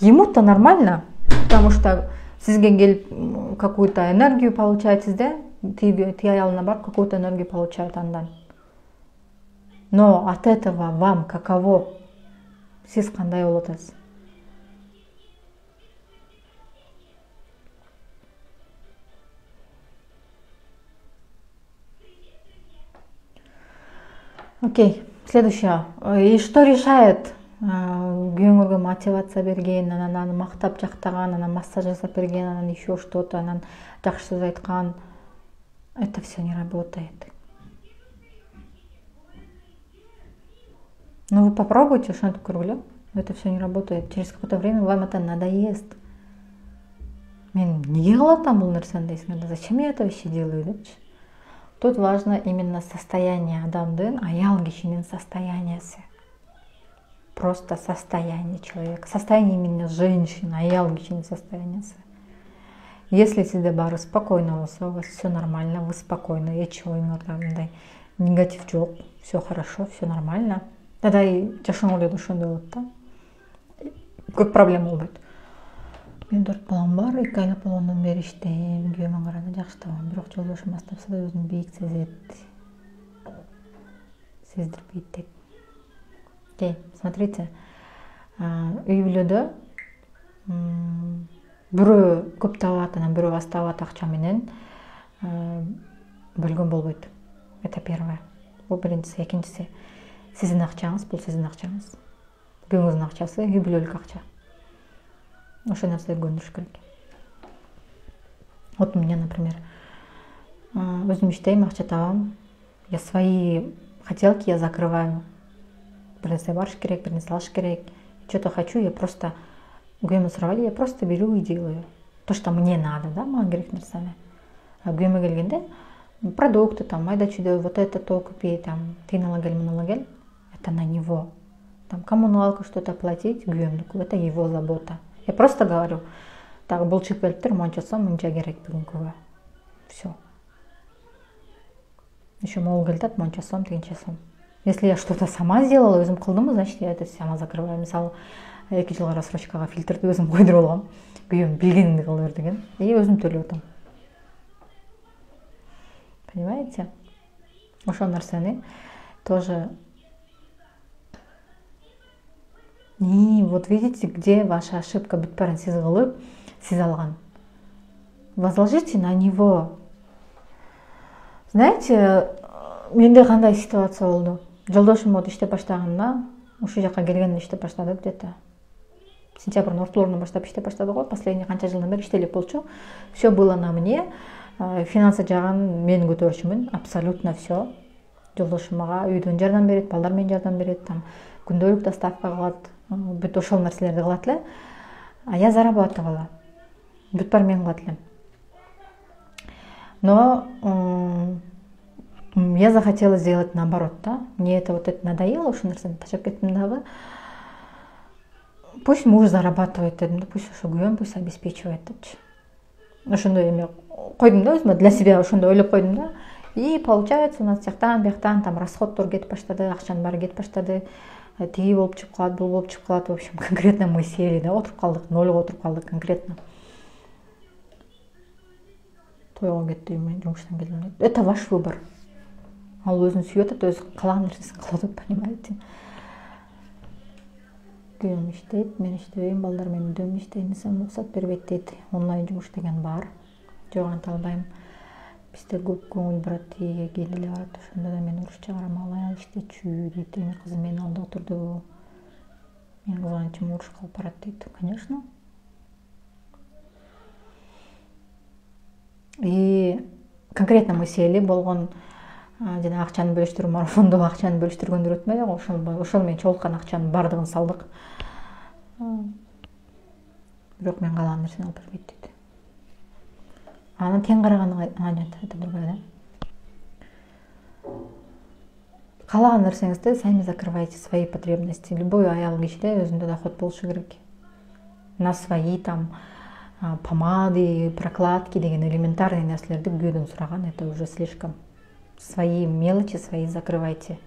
Ему-то нормально, потому что сизге келип какую-то энергию получаетесь, да? Ты аялына барып какую-то энергию получает андан. Но от этого вам каково? Сиз кандай болуп атасыз? Окей, следующее. И что решает күйөөңөргө мотивация берген, анан аны мактап жактаган, анан массаж жасап берген, анан еще что-то, анан жакшы сөз айткан? Это все не работает. Ну вы попробуйте, ошентип көргүлө. Это все не работает. Через какое-то время вам это надоест. Мен эмнеге кылып атам бул нерсени дейсиң, зачем я это вообще делаю депчи. Тут важно именно состояние адамдын, аял кишинин состояниясы. Просто состояние человека. Состояние именно женщины, аял кишинин состояниясы. Если сизде баары спокойно болсо, у вас все нормально, вы спокойно, эч оюңарда мындай негатив жок, все хорошо, все нормально. Тогда и жашооңор да ошондой болот да. Көп проблема болбойт. Мен 4 балам бар, 2 айлык болгондон бери иштейм, күйөөмө карата жакшы табам, бирок жолдошум астапса да өзүн бийик сезет. Сездирбейт деп. Окей, смотрите, үй бүлөдө бирөө көп табат, анан бирөө аз табат акча менен бөлгөн болбойт. Это первое. Бул биринчиси. Экинчиси, сиздин акчаңыз, бул сиздин акчаңыз. Күйөөңүздүн акчасы үй бүлөлүк акча. Ошол нерсеге көндүрүш керек. Вот у меня, например, өзүм иштейм, акча табам. Я свои хотелки я закрываю. Бир нерсе барыш керек, бир нерсе алыш керек. Что-то хочу, я просто күйөөмө сурабайм, я просто беру и делаю. То, что мне надо, да, мага керек нерсени. А күйөөмө келгенде продукты, там, майда чүйдө, вот это то купи, там, тыйын ала кел, муну ала кел. Это на него. Там, коммуналка что-то платить, күйөөмдүкү, это его забота. Я просто говорю, так, бул чыгып келиптир, монча сом, мынча керек бүгүнкүгө. Все. Еще могу говорить, монча сом, тыгынча сом. Если я что-то сама сделала, өзүм кылдымбы, значит, я это сама закрываю. Мисалы, 2 жылга рассрочкага фильтрди өзүм койдуруп алгам. Күйөөм билгенинди кыла бер деген. И өзүм төлөп атам. Понимаете? Ошол нерсени тоже. И вот видите, где ваша ошибка, бүт баарын сиз кылып, сиз алган. Возложите на него. Знаете, менде кандай ситуация болду? Жолдошум вот иштеп баштаганда, ушул жака келгенде иштеп баштады где-то. Сентябрдын ортолорунан баштап иштеп баштады го. Последний канча жылдан бери иштелип болчу. Все было на мне. Финансы жагын мен көтөрүшүмүн. Абсолютно все. Жолдошум мага үйдөн жардам берет, балдар менен жардам берет, там күндөлүк доставка кылат. Бүт ошол нерселерди кылат эле. А я зарабатывала. Бүт баары мен кылат элем. Но я захотела сделать наоборот, да? Мне это вот это надоело, ошол нерсени таштап кеттим дагы. Пусть муж зарабатывает, пусть ошо күйөөм пусть обеспечивает депчи. Ошондой эме койдум да өзүмө, для себя ошондой ойлоп койдум да. И получается у нас тияктан бияктан там расходтор кетип баштады, акчанын баары кетип баштады. Тиги болуп чыгып калат, бул болуп чыгып калат. В общем, конкретно мы сели, да, отуруп калдык, нолго отуруп калдык конкретно. Тойго кеттим, жумуштан келдим деп. Это ваш выбор. Ал өзүн сүйүп атат, өзү каалаган нерсесин кылат, понимаете? Күйөөм иштейт, мен иштебейм, балдар менин үйдөн иштейт десем уруксат бербейт дейт. Онлайн жумуш деген бар. Жок, анта албайм. Бизде көп көңүл бурат, тиги келе барат. Ошондо да мен уруш чыгарам, иштечү дейт. Эми кызым менин алдыда отурду. Мен кызганычым уруш калып барат дейт. Конечно. И конкретно мы сели болгон жана акчаны бөлүштүрүү марафондо акчаны бөлүштүргөндүр өтмөдү го. Ошол менен чогулткан акчанын баардыгын салдык. бирок мен каалаган нерсени алып бербейт дейт. Аны тең караганга нет, это другое, да? Каалаган нерсеңизди сами закрывайте свои потребности. Любой аял кишиде өзүндө доход болушу керек. На свои там помады, прокладки деген элементарный нерселерди күйөөдөн сураган, это уже слишком. Свои мелочи, свои закрывайте.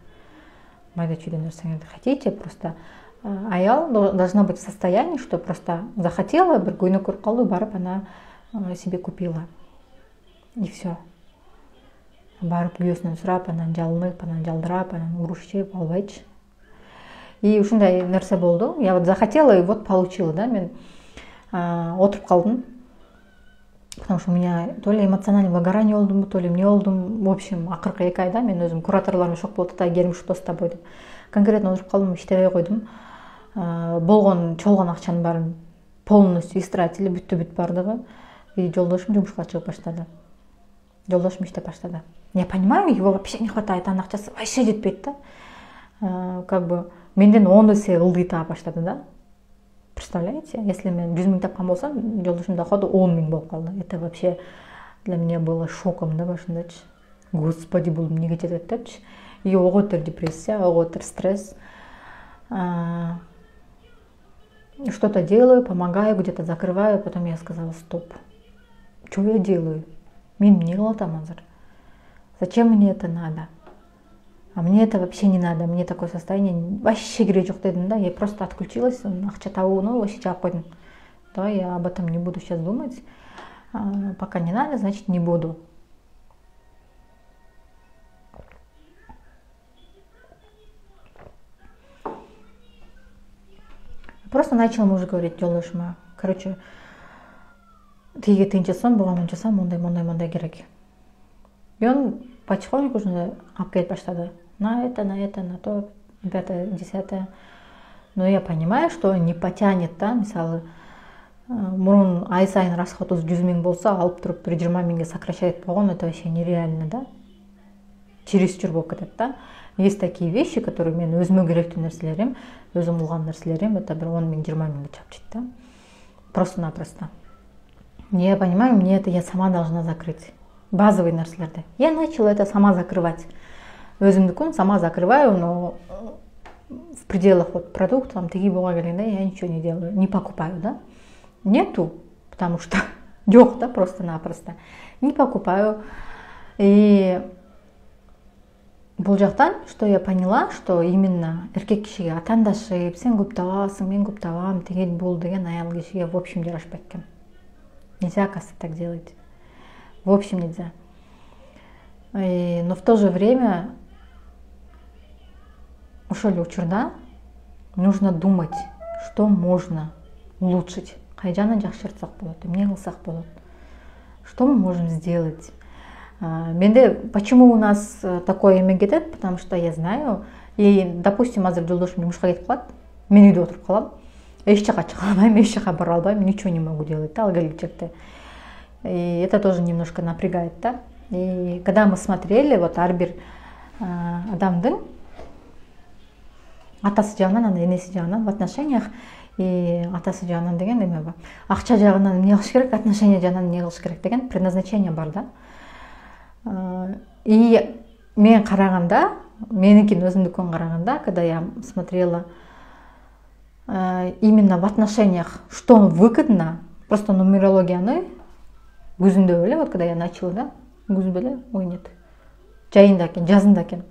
Майда чүйдө нерсеңерди хотите, просто аял должна быть в состоянии, что просто захотела, бир көйнөк көрүп калды, барып ана себе купила. И все. Барып күйөөсүнөн сурап, анан жалынып, анан жалдырап, анан урушуп албайчы. И ушундай нерсе болду. Я вот захотела и вот получила, да, мен отуруп калдым. Потому что у меня то ли эмоциональный выгорание болдумбу, то ли эмне болдум. В общем, акыркы 2 айда мен өзүм кураторлорум шок болуп атат, келим ушул тоста бойдум. Конкретно отуруп калдым, иштебей койдум. Болгон чолгон акчанын баарын полностью истратили, бүттү бардыгы. И жолдошум жумушка чыгып баштады. Жолдошум иштеп баштады. Я понимаю, его вообще не хватает, анын акчасы вообще жетпейт да. Как бы менден 10 эсе ылдый таап баштады, да. Представляете, если мен 100 000 тапкан болсом, жолдошумдун доходу 10 000 болуп калды. Это вообще для меня было шоком, да, башындачы. Господи, бул эмнеге жетет депчи. И оготур депрессия, оготур стресс. Что-то делаю, помогаю, где-то закрываю, потом я сказала: стоп. Что я делаю? Мен эмне кылып атам азыр? Зачем мне это надо? А мне это вообще не надо, мне такое состояние вообще кереги жок дедим, да. Я просто отключилась, акча табууну вообще жаап койдум. Да, я об этом не буду сейчас думать. Пока не надо, значит не буду. Просто начала ему уже говорить, жолдошума, короче, тиги тыйынчасам, буга мынчасам, мондай керек. И он потихоньку уже алып келип баштады. На это, на то, 5-е, 10-е. Но я понимаю, что не потянет, да, мисалы, мурун ай сайын расходу 100 000 болса, алып туруп 20 000 сокращать болгон, это вообще нереально, да. Чересчур болуп кетет, да. Есть такие вещи, которые мен өзүмө керектүү нерселерим, өзүм кылган нерселерим, это бир 10 000, 20 000 чапчыйт, да. Просто-напросто. Я понимаю, мне это я сама должна закрыть. Базовые нерселерди. Я начала это сама закрывать. Өзүмдүкүн сама закрываю, но в пределах вот продукта, там тиги буга келгенде я ничего не делаю, не покупаю, да. Нету, потому что жок, да, просто-напросто. Не покупаю. И бул жактан, что я поняла, что именно эркек кишиге атандашып, сен көп табасың, мен көп табам, тигил бул деген аял кишиге в общем жарашпайт экен. Нельзя, оказывается, так делать. В общем, нельзя. Но в то же время, ошол учурда нужно думать, что можно улучшить. Кайжаны жакшыртсак болот, эмне кылсак болот. Что мы можем сделать? Менде почему у нас такое эме кетет? Потому что я знаю, и, допустим, азыр жолдошум жумушка кетип калат, мен үйдө отуруп калам, эч жака чыга албайм, эч жака бара албайм, ничего не могу делать, да, ал келечекте. И это тоже немножко напрягает, да. И когда мы смотрели, вот ар бир адамдын атасы жагынан, анан энеси жагынан в отношениях, и атасы жагынан деген эме бар. Акча жагынан эмне кылыш керек, отношения жагынан эмне кылыш керек деген предназначение бар, да. И мен караганда, меникин өзүмдүкүн караганда, когда я смотрела именно в отношениях, что выгодно, просто нумерологияны күзүндө эле, вот когда я начала, да, күзүндө эле, ой, нет, жайында экен, жазында экен.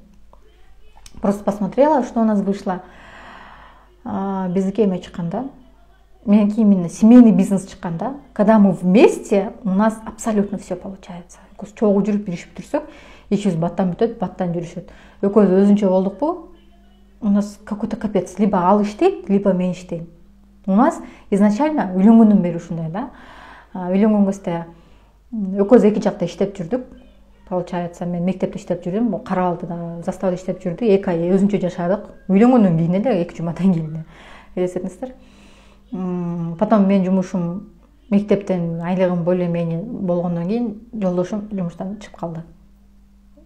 Просто посмотрела, что у нас вышло. Биздики эме чыкканда, меники именно семейный бизнес чыкканда, когда мы вместе, у нас абсолютно все получается. Чогуу жүрүп жүрүшүп турсак, экөөбүз баттан бүтөт, баттан жүрүшөт. Экөөбүз өзүнчө болдукпу, у нас какой-то капец. Либо ал иштейт, либо мен иштейм. У нас изначально үйлөнгөндөн бери ушундай, да. Үйлөнгөн кезде экөөбүз эки жакта иштеп жүрдүк. Получается, мен мектепте иштеп жүрдүм, Кара-Алтыда, заставада иштеп жүрдүк, 2 ай өзүнчө жашадык. Үйлөнгөндөн кийин эле 2 жумадан кийин элестетиңиздер. Потом мен жумушум мектептен айлыгым более-менее болгондон кийин жолдошум жумуштан чыгып калды.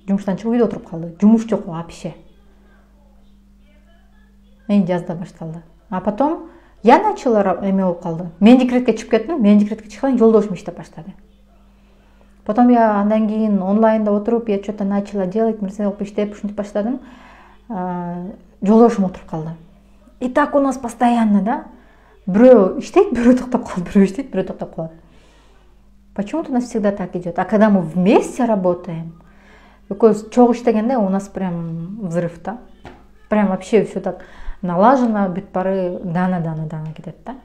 Жумуштан чыгып үйдө отуруп калды. Жумуш жок вообще. Мен жазда башталды. А потом Я начала эме болуп калды. Мен декретке чыгып кеттим. Мен декретке чыккан жолдошум иштеп баштады. Потом я андан кийин онлайнда отуруп, я что-то начала делать, нерсе кылып иштеп, ушинтип баштадым. Жолдошум отуруп калды. И так у нас постоянно, да? Бирөө иштейт, бирөө токтоп калат, бирөө иштейт, бирөө токтоп калат. Почему-то у нас всегда так идет. А когда мы вместе работаем, чогуу иштегенде у нас прям взрыв, да? Прям вообще все так налажено, бүт бары дана кетет, да?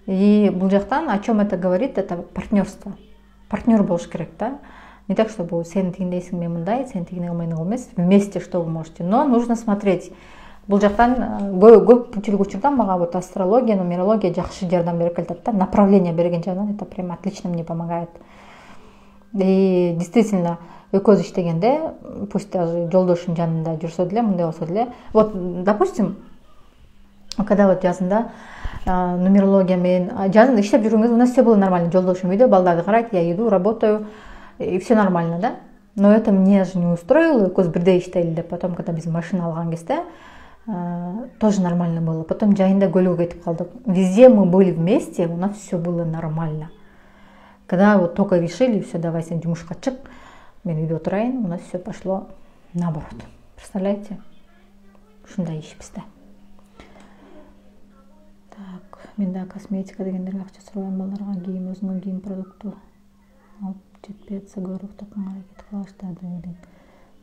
И бул жактан о чем это говорит? Это партнерство. Партнер болуш керек, да? Не так, чтобы сен тигиндейсиң, мен мындай, сен тигиндей кылмайсың эмес. Вместе что вы можете. Но нужно смотреть. Бул жактан көпчүлүк учурда мага вот астрология, нумерология жакшы жардам берип келатат да. Направление берген жагынан это прям отлично мне помогает. И действительно, экөөбүз иштегенде, пусть даже жолдошум жанында жүрсө деле, мындай болсо деле, вот, допустим, когда вот жазында нумерология менен жазында иштеп жүргөнгө у нас все было нормально. Жолдошум үйдө балдарды карайт, я иду, работаю, и все нормально, да? Но это мне же не устроило, экөөбүз бирдей иштейли деп. Потом, когда биз машина алган кезде, тоже нормально было. Потом жайында көлгө кетип калдык. Везде мы были вместе, у нас все было нормально. Когда вот только решили, все, давай сен жумушка чык, мен үйдө отурайын, у нас все пошло наоборот. Представляете? Ушундай иш бизде. Так, мен да косметика дегендерге акча сураган балдарга кийим, өзүңө кийим продукту алып жетпей атса көрүп тапканга аракет кыла баштады.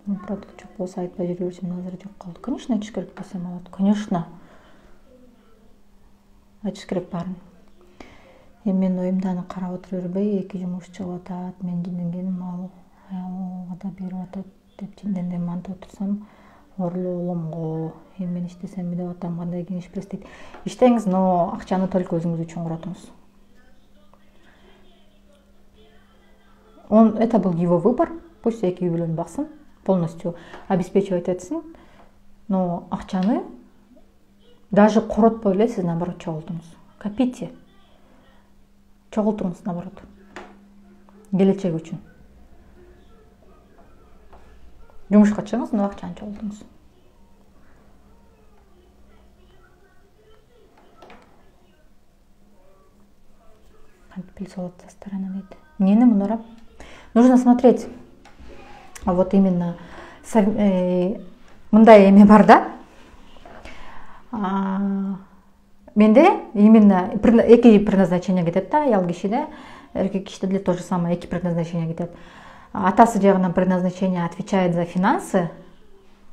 Ну, продукт жок болсо айтпай жүрө берсем, азыр жок калды. Конечно, айтыш керек десем болот. Конечно. Айтыш керек баарын. Эми мен оюмда аны карап отура бербей, эки жумуш чыгып атат, мен жинденгеним ал аялга да берип атат деп жиндендем мантип отурсам, орлуу улумго, эми мен иштесем деп атам, кандай кеңеш бересиз дейт. Иштеңиз, но акчаны только өзүңүз үчүн куротуңуз. Это был его выбор, пусть эки үй бүлөнү баксын, полностью обеспечивать этсин, но акчаны даже коротпой эле сиз наоборот чогултуңуз. Копите. Чогултуңуз наоборот. Келечек үчүн. Жумушка чыгыңыз, но акчаны чогултуңуз. Кантип солот со стороны дейт. Эмнени мунара? Нужно смотреть. Вот именно мындай эме бар да. Менде именно эки предназначение кетет да, аял кишиде, эркек кишиде деле то же самое, эки предназначение кетет. Атасы жагынан предназначение отвечает за финансы,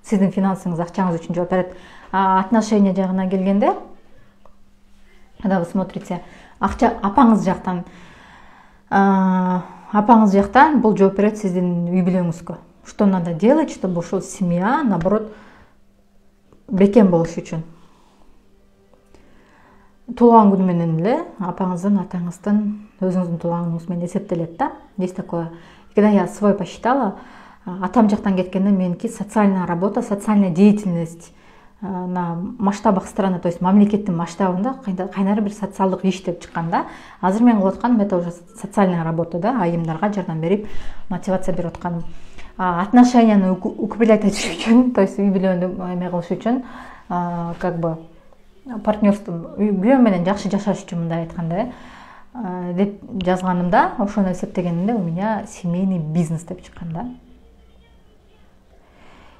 сиздин финансыңыз, акчаңыз үчүн жооп берет. Отношения жагына келгенде, когда вы смотрите, акча апаңыз жактан бул жооп берет сиздин үй бүлөңүзгө. Что надо делать, чтобы ушул семья, наоборот, бекем болуш үчүн. Туулган күнү менен эле апаңыздын, атаңыздын, өзүңүздүн туулган күнүңүз менен эсептелет да. Есть такое. Когда я свой посчитала, атам жактан кеткенде меники социальная работа, социальная деятельность на масштабах страны, то есть мамлекеттин масштабында кайнары бир социалдык иш деп чыккан да. Азыр мен кылып атканым это уже социальная работа да, айымдарга жардам берип, мотивация берип атканым. Отношенияны укреплять үчүн, то есть үй бүлөнү эме кылыш үчүн, как бы партнерство, үй бүлө менен жакшы жашаш үчүн мындай айтканда деп жазганымда, ошону эсептегенимде у меня семейный бизнес деп чыккан да.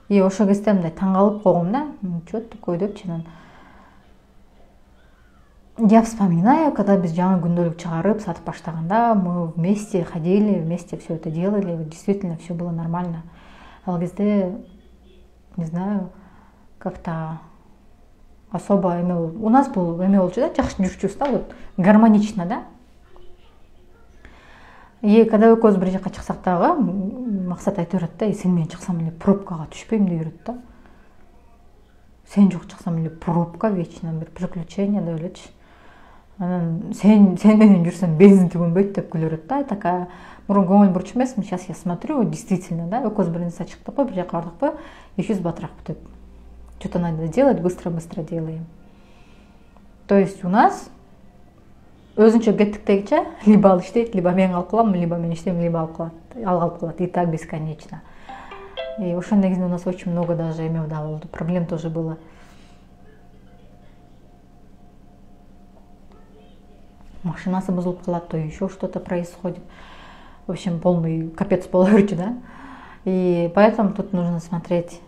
И ошол кезде мындай таң калып койгом да, что такое депчи анан. Я вспоминаю, когда биз жаңы күндөлүк чыгарып сатып баштаганда, мы вместе ходили, вместе все это делали, действительно все было нормально. Ал кезде, не знаю, как-то особо эме у нас был эме болчу да, жакшы жүрчүбүз да, вот гармонично да. И когда экөөбүз бир жака чыксак дагы, максат айтып берет да, сен менен чыксам эле пробкага түшпөйм деп берет да. Сен жок чыксам эле пробка, вечно бир приключение деп элечи. Анан сен менен жүрсөм бензин түгөнбөйт деп күлөрөт да. Такая мурун көңүл бурчу эмесмин, сейчас я смотрю, действительно да, экөөбүз бир нерсе чыктыкпы, бир жака бардыкпы, экөөбүз батыракпы деп. Что-то надо делать, быстро-быстро делаем. То есть у нас өзүнчө кеттиктегиче либо ал иштейт, либо мен калып калам, либо мен иштейм, либо ал калып калат. И так бесконечно. И ошол негизинде у нас очень много даже эме да болду, проблем тоже было. машинасы бузулуп калат, то еще что-то происходит. В общем, полный капец половырчу, да. И поэтому тут нужно смотреть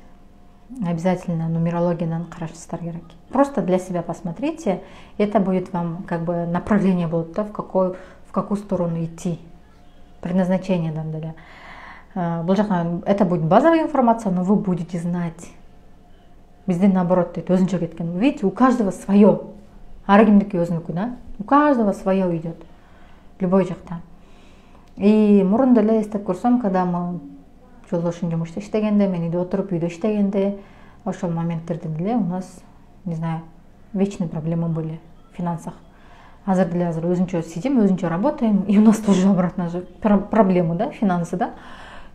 обязательно нумерологиядан карашыңыздар керек. Просто для себя посмотрите, это будет вам как бы направление будет, да, в какую сторону идти, предназначение там, да. Это будет базовая информация, но вы будете знать. Бізде наоборот дейді, өзінше кеткен. Видите, у каждого свое. Аргимдікі өзінікі, да? У каждого свое идет. Любой жақта. И мұрында эле эстеп көрсөм, когда мы жолдошум жумушта иштегенде, мен үйдө отуруп үйдө иштегенде, ошол моменттерде деле у нас, не знаю, вечные проблемы были в финансах. Азыр өзүнчө сидим, өзүнчө работаем, и у нас тоже обратно же проблемы, да, финансы, да,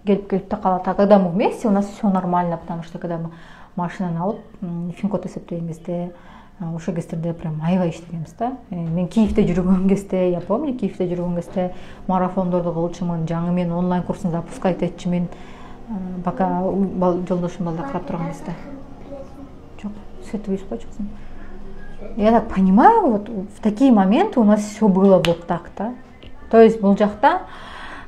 келип да калат. А когда мы вместе, у нас все нормально, потому что когда мы машинаны алып, финкод эсептеген кезде, ошол кездерде прям аябай иштегенбиз да. Мен Киевде жүргөн кезде, я помню, Киевде жүргөн кезде марафондорду кылчумун, жаңы мен онлайн курсын запускать этчимин, пока жолдошум балдар карап турган кезде. Жок, свет үйүп койчусуң. Я так понимаю, вот в такие моменты у нас все было вот так, да. То есть бул жакта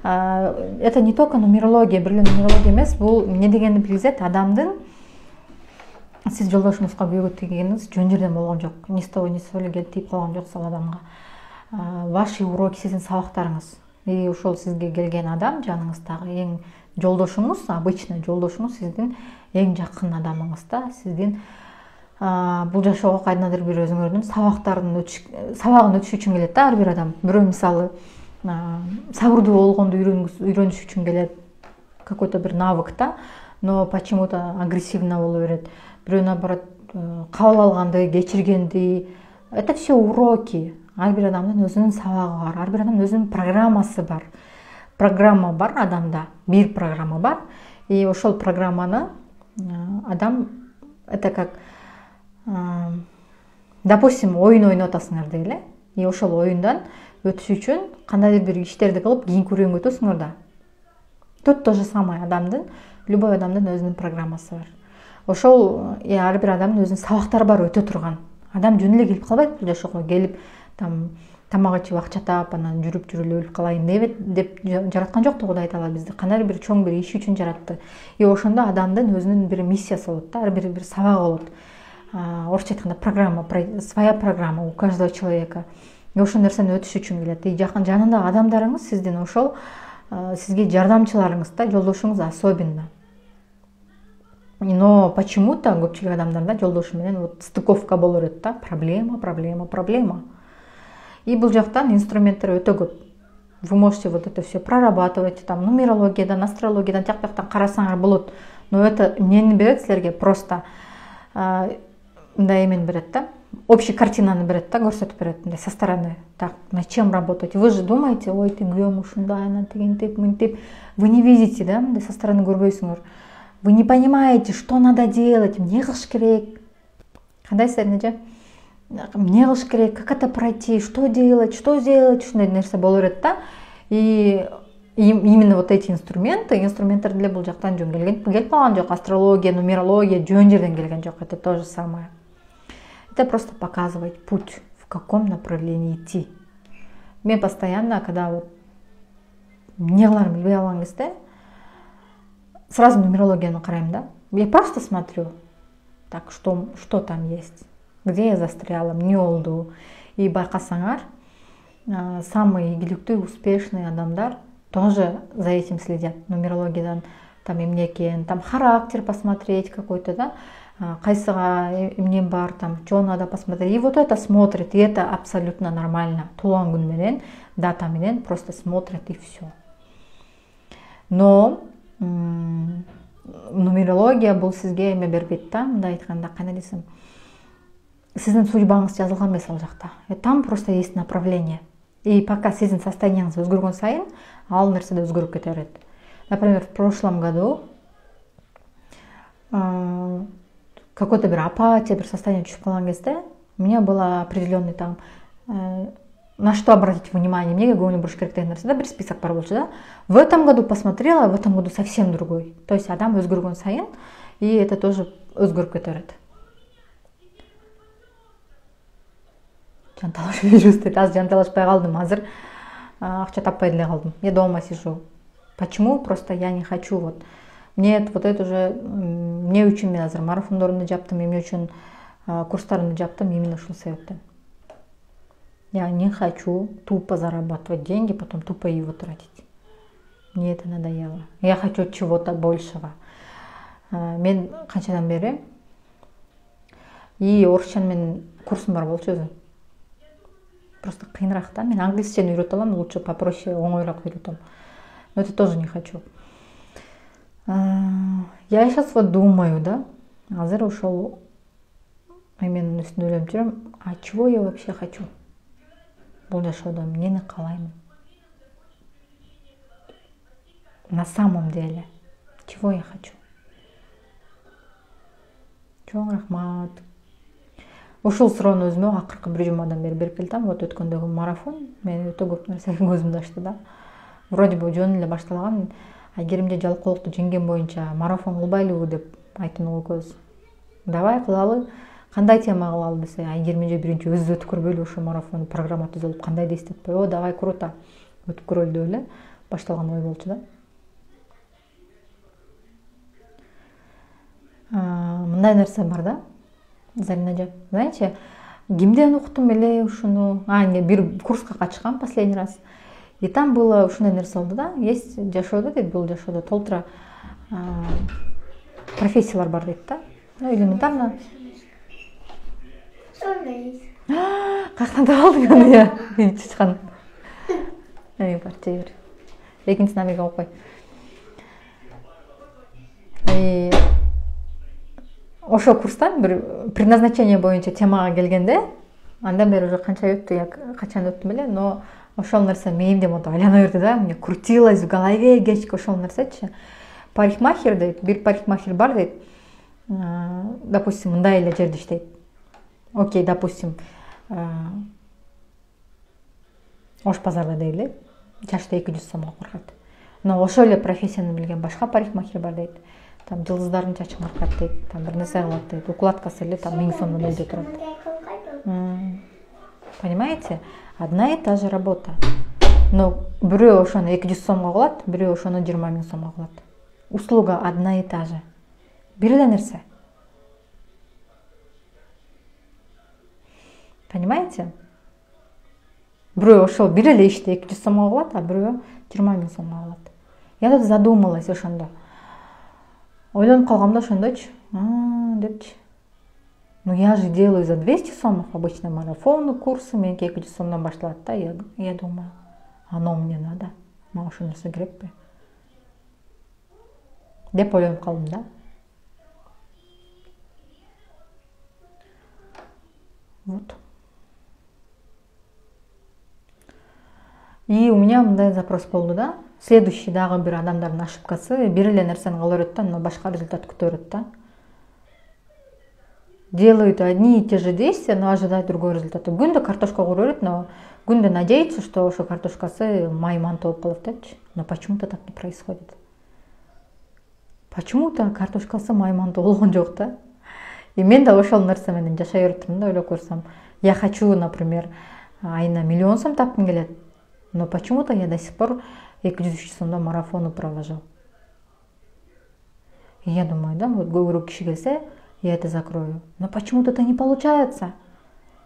это не только нумерология, бир нумерология эмес, бул эмне дегенди билгизет, адамдын сиз жолдошуңузга бүйгөт тийгениңиз жөн жерден болгон жок. Ни с того ни с сего эле келип тийип калган жок ал адамга. Ваши уроки, сиздин сабактарыңыз. И ошол сизге келген адам жаныңыздагы эң жолдошуңуз, обычно жолдошуңуз сиздин эң жакын адамыңыз да. Сиздин бул жашоого кайдандыр бир өзүңөрдүн сабагын өтүш үчүн келет да ар бир адам. Бирөө мисалы сабырдуу болгонду үйрөнүш үчүн келет, какой-то бир навык да, но почему-то агрессивно боло берет. Бирөө наоборот кабыл алганды, кечиргенди. Это все уроки. Ар бир адамдын өзүнүн сабагы бар, ар бир адамдын өзүнүн программасы бар. Программа бар адамда, бир программа бар. И ошол программаны адам, это как, допустим, оюн ойноп атасыңар дейли. И ошол оюндан өтүш үчүн кандайдыр бир иштерди кылып кийинки үрөңгө өтөсүңөр да. Тут то же самое, адамдын, любой адамдын өзүнүн программасы бар. Ошол ар бир адамдын өзүнүн сабактары бар өтө турган. Адам жөн эле келип калбайт бул жашоого, келип тамак ичип акча таап, анан жүрүп эле өлүп калайын деп жараткан жок да Кудай Таала бизди. Кандайдыр бир чоң бир иш үчүн жаратты. И ошондо адамдын өзүнүн бир миссиясы болот да, ар бир сабагы болот. Орусча айтканда программа, своя программа у каждого человека. И ошол нерсени өтүш үчүн келет. И жанында адамдарыңыз сиздин ошол сизге жардамчыларыңыз да, жолдошуңуз особенно. Но почему-то көпчүлүк адамдарда жолдошу менен вот стыковка боло берет да, проблема. И бул жактан инструменттер өтө көп. Вы можете вот это все прорабатывать, там нумерологиядан, астрологиядан, тияк-бияктан карасаңар болот. Но это эмнени берет силерге? Просто мындай эмени берет да, общий картинаны берет да, көрсөтүп берет мындай со стороны. Так, над чем работать? Вы же думаете, ой, тигием ушундай, анан тигинтип, мынтип. Вы не видите, да, мындай со стороны көрбөйсүңөр. Вы не понимаете, что надо делать, эмне кылыш керек, кандай сенеже, эмне кылыш керек, как это пройти, что делать, ушундай нерсе боло берет да. И именно вот эти инструменттер деле бул жактан жөн келип калган жок. Астрология, нумерология жөн жерден келген жок. Это то же самое. Это просто показывать путь, в каком направлении идти. Мен постоянно, когда вот эмне кыларымды билбей калган кезде, сразу нумерологияны карайм да. Я просто смотрю, так, что там есть, где я застряла, эмне болду. И байкасаңар, самые ийгиликтүү, успешные адамдар тоже за этим следят. Нумерологиядан там эмне экен, там характер посмотреть какой-то, да, кайсыга эмне бар, там что надо посмотреть. И вот это смотрит, и это абсолютно нормально. Туулган күн менен, дата менен просто смотрят и все. Но нумерология бул сизге эме бербейт да, мындай айтканда, кандай десем, сиздин судьбаңыз жазылган эмес ал жакта. Там просто есть направление. И пока сиздин состоянияңыз өзгөргөн сайын, ал нерсе да өзгөрүп кете берет. Например, в прошлом году какой-то бир апатия, бир состояние түшүп калган кезде, у меня было определенный там, на что обратить внимание, эмнеге көңүл буруш керек деген нерсе да, бир список бар болчу да. В этом году посмотрела, в этом году совсем другой. То есть адам өзгөргөн сайын, и это тоже өзгөрүп кете берет. жанталашып жүрүбүз дейт. Азыр жанталашпай калдым, азыр акча таппай деле калдым. Я дома сижу. Почему? Просто я не хочу. Вот. Мне вот это уже, мне үчүн мен азыр марафондорумду жаптым, эмне үчүн курстарымды жаптым, именно ушул себептен. Я не хочу тупо зарабатывать деньги, потом тупо его тратить. Мне это надоело. Я хочу чего-то большего. Мен канчадан бери и орусчаны менин курсум бар болчу өзү. Просто кыйыныраак да. Мен англисчени үйрөтө алам, лучше попроще, оңоюраак үйрөтөм. Но это тоже не хочу. Я сейчас вот думаю, да, азыр ушул эменин үстүндө ойлонуп жүрөм, а чего я вообще хочу? Бул жашоодо эмнени каалаймын? На самом деле, чего я хочу? Чоң рахмат. Ушул суроону өзүмө акыркы 1 жумадан бери берип келатам. Вот өткөндөгү марафон мен өтө көп нерсеге көзүмдү ачты да. Вроде бы жөн эле башталган. Айгеримде жалкоолукту жеңген боюнча марафон кылбайлыбы деп айтты экөөбүз. Давай кылалы. Кандай тема кылалы десе, Айгерим биринчи өзү өтүп көрбөйлү ошо марафон программа түзүлүп, кандай дейсип, о, давай круто. Өтүп көрөлү деп эле башталган ой болчу да. Мындай нерсе бар да. Заринажа, знаете, кимден уктум эле ушуну? Бир курска катышкам последний раз. И там было ушундай нерсе болду да. Есть жашоодо дейт, бул жашоодо толтура профессиялар бар дейт да. Ну, элементарно. Каяктан таап алдың аны, я? Чычкан. Бар, жей бер. Экинчисин Америкага коюп кой. Ошо курстан бир предназначение боюнча темага келгенде, андан бери уже канча өттү, я качан өттүм эле, но ошол нерсе мээмде монто айлана берди да, мне крутилось в голове кечки ошол нерсечи. Парикмахер дейт, бир парикмахер бар дейт. Допустим, мындай эле жерде иштейт. Окей, допустим, Ош базарда дейли, чачты 200 сомго кыркат. Но ошол эле профессияны билген башка парикмахер бар дейт. Там жылдыздардын чачын кыркат дейт, там бир нерсе кылат дейт. Укладкасы эле там 1000 сомдон эле турат. Понимаете? Одна и та же работа. Но бирөө ошону 200 сомго кылат, бирөө ошону 20 000 сомго кылат. Услуга одна и та же. Бир эле нерсе. Понимаете? Бирөө ошол бир эле ишти 200 сомго кылат, а бирөө 20 000 сомго кылат. Я тут задумалась ошондо. Ойлонуп калгам да ошондойчу. Депчи. Ну я же делаю за 200 сомов обычно марафоны, курсы, меники 200 сомдон башталат да. Я думаю, оно мне надо. Мага ошол нерсе керекпи? Деп ойлонуп калдым да. Вот. И у меня мындай запрос болду да. Следующий дагы бир адамдардын ошибкасы, бир эле нерсени кыла берет да, но башка результат күтө берет да. Делают одни и те же действия, но ожидают другой результат. Күндө картошка куура берет, но күндө надеется, что ошо картошкасы майман болуп калат депчи. Но почему-то так не происходит. Почему-то картошкасы майман болгон жок да. И мен да ошол нерсе менен жашай бериптирмин да, ойлоп көрсөм. Я хочу, например, айына 1 000 000 сом тапкым келет. Но почему-то я до сих пор 200 сомдон марафону провожу. И я думаю, да, вот көбүрөөк киши келсе, я это закрою. Но почему-то это не получается.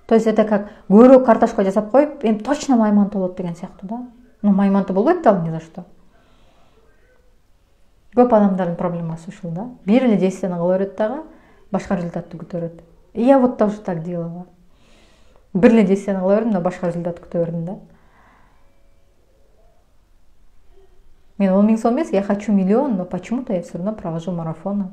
То есть это как көбүрөөк картошка жасап коюп, эми точно майманты болот деген сыяктуу да. Ну майманты болбойт да ни за что. Көп адамдардын проблемасы ушул да. Бир эле действияны кыла берет дагы, башка результатты күтө берет. И я вот тоже так делала. Бир эле действияны кыла бердим, но башка результат күтө бердим да. Мен 10 000 сом эмес, я хочу 1 000 000, но почему-то я все равно провожу марафоны.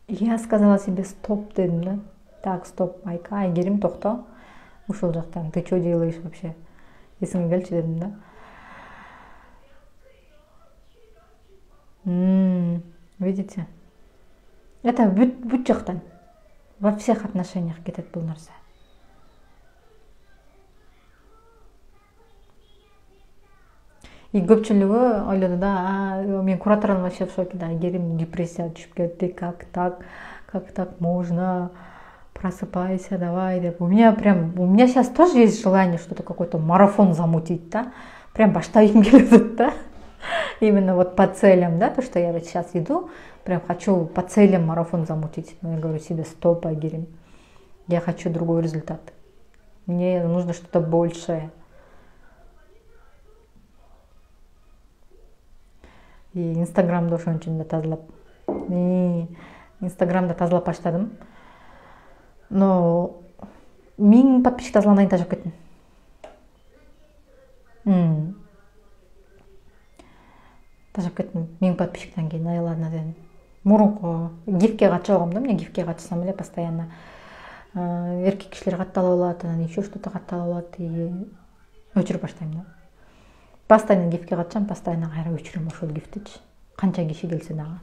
Я сказала себе стоп дедим да. Так, стоп, Айка, Айгерим, токто. Ушул жактан, ты что делаешь вообще? Эсиңе келчи дедим да. Видите? Это бүт жактан. Во всех отношениях кетет бул нерсе. И көпчүлүгү ойлоду да, мен куратором вообще в шоке, да, Айгерим депрессияга түшүп кетти, как так можно, просыпайся, давай, деп. У меня сейчас тоже есть желание что-то, какой-то марафон замутить, да, прям баштайым келет, да, именно вот по целям, да, то, что я вот сейчас иду, прям хочу по целям марафон замутить. Но я говорю себе, стоп, Айгерим, я хочу другой результат, мне нужно что-то большее. И инстаграмды ошончо да тазалап, инстаграмды тазалап баштадым. Но 1000 подписчик тазаланайын тажап кеттим. Тажап кеттим 1000 подписчиктен кийин, ай ладно дедим. Мурунку гифке катышып алгам да, мне гифке катышсам эле постоянно эркек кишилер катталып алат, анан еще что-то катталып алат, и өчүрүп баштайм да. Постоянно гифке катышам, постоянно кайра өчүрөм ошол гифтичи. Канча киши келсе дагы.